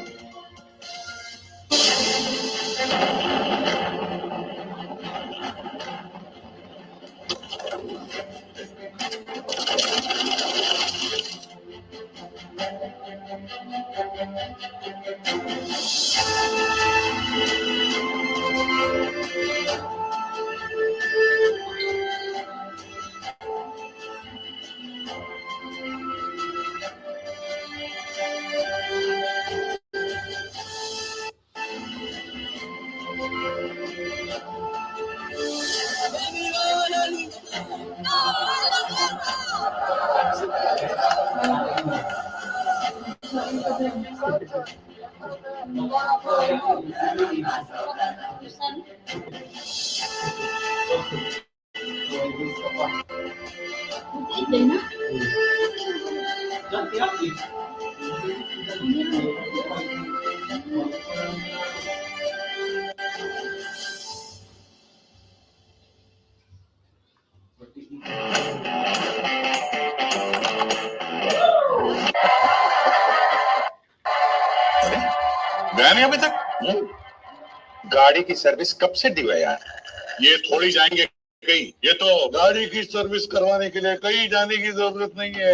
S11: गया नहीं अभी तक? गाड़ी की service कब से दी है यार? ये थोड़ी जाएंगे कहीं, ये तो गाड़ी की सर्विस करवाने के लिए कहीं जाने की जरूरत नहीं है.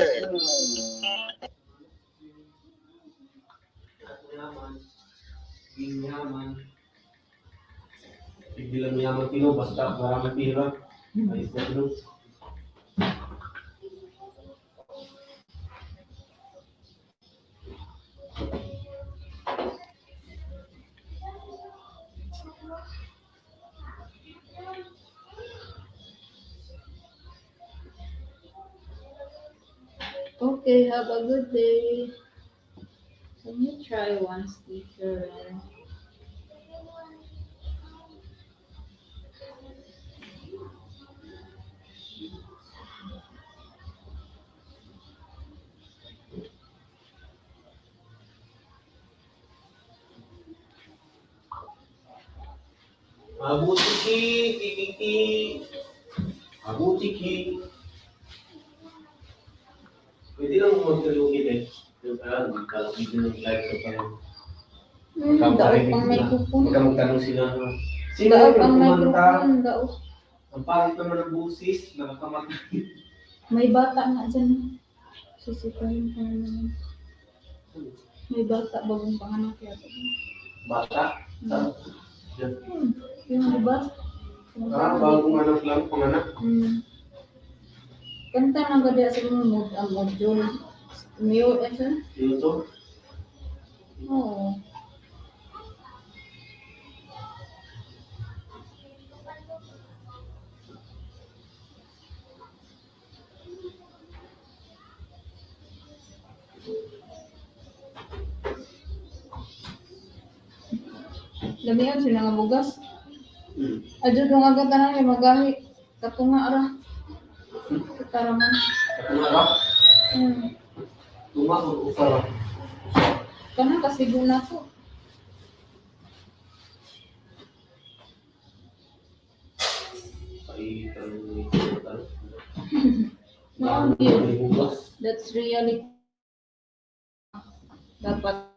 S8: Okay, have a good day. Let me try one speaker.
S13: Abu Tiki, Tiki, Abu Tiki. Pwede lang magkalugin eh. Kalau video ng live ka pa rin.
S8: Daog pang microphone.
S13: Huwag ka magtanong sila. Sino
S8: Daog
S13: yung
S8: pang
S13: kumanta?
S8: microphone. Daog.
S13: Ang pangit naman ng busis, nakakamatay.
S8: May bata nga dyan. Sisipahin ka naman. May bata bagong panganak yata.
S13: Bata?
S8: Yung diba?
S13: Bagong anak lang, panganak.
S8: Kanta na gadi sa mga module. Mayo, ito?
S13: Yun to.
S8: Oo. Lamihan sila nga bugas. Adyo kung agad na may magahi. Katunga ara. Kataraman.
S13: Katunga ra? Tunga o usara?
S8: Kana kasi guna ko.
S13: Ay, tanong
S8: No, that's really dapat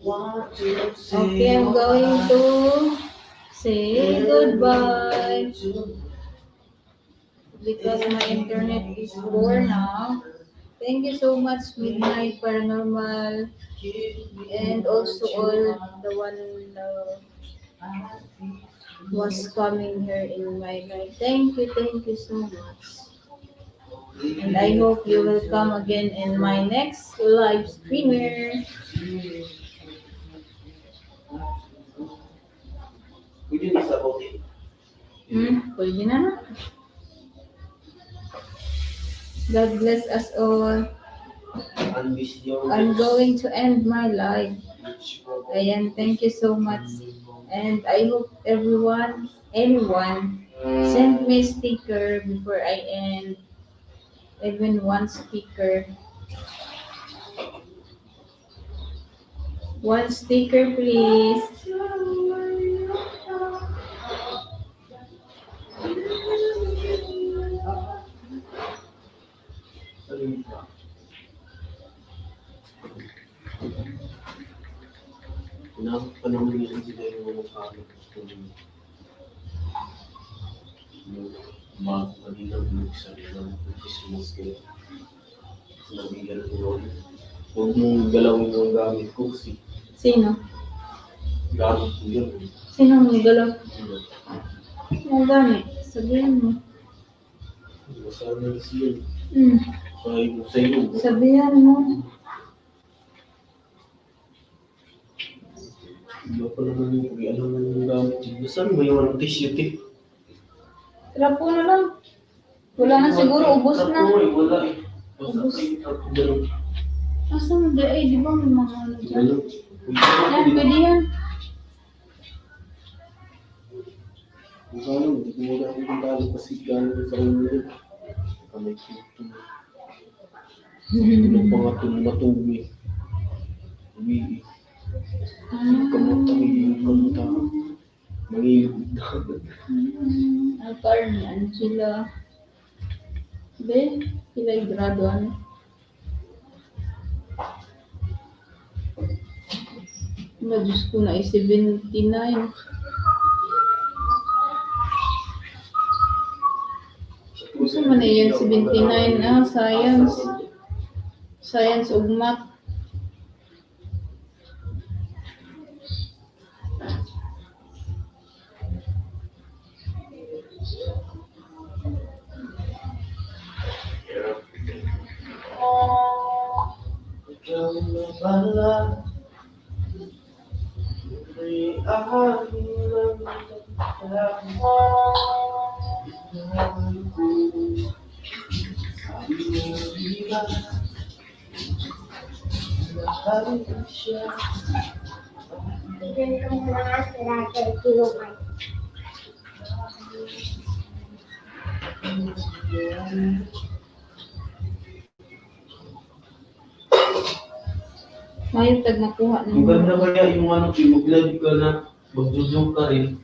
S8: okay, I'm going to say goodbye because my internet is poor now. Thank you so much, Midnight Paranormal, and also all the one was coming here in my life. Thank you so much. And I hope you will come again in my next live streamer.
S13: Pwede na sa okay.
S8: Pwede na. God bless us all. I'm going to end my life. Ayan, thank you so much. And I hope anyone send me a sticker before I end. Even one sticker. One sticker, please.
S13: Panahon yan sila yung mga kami. Mag-inang nagsabihan ng Christmas kayo. Nabigan ko yun. Huwag mong galawin yung gamit ko kasi
S8: Sino?
S13: gamit ko yun.
S8: Sino mong galaw? Ang gamit. Sabihin mo.
S13: Masama na siya. Kahit mo sa iyo.
S8: Sabihan mo.
S13: Hindi pa naman yung pag-alam na yung gamit. Saan mo yung t-shirt eh?
S8: Trapo na lang. Wala na siguro, ubos na.
S13: Wala eh.
S8: Ubos.
S13: Ganun.
S8: Asa mo di ay, di ba may mga ano dyan?
S13: Ganun.
S8: Yan, pwede yan.
S13: Kung paano, hindi ko wala akong kundalo kasi gano'n sa inyo. Kamay ko ito. Ano pa nga ito matumi. Umiig. Kamuta. Mangilog na.
S8: Ang car ni Angela. Be, sila yung graduan. Diyos ko na 79. Gusto mo na yun, 79. Science. Science ug math. Mayroon tag nakuha
S13: Ang ganda kaya yung ano, mag-live ka na, mag-zoom ka rin.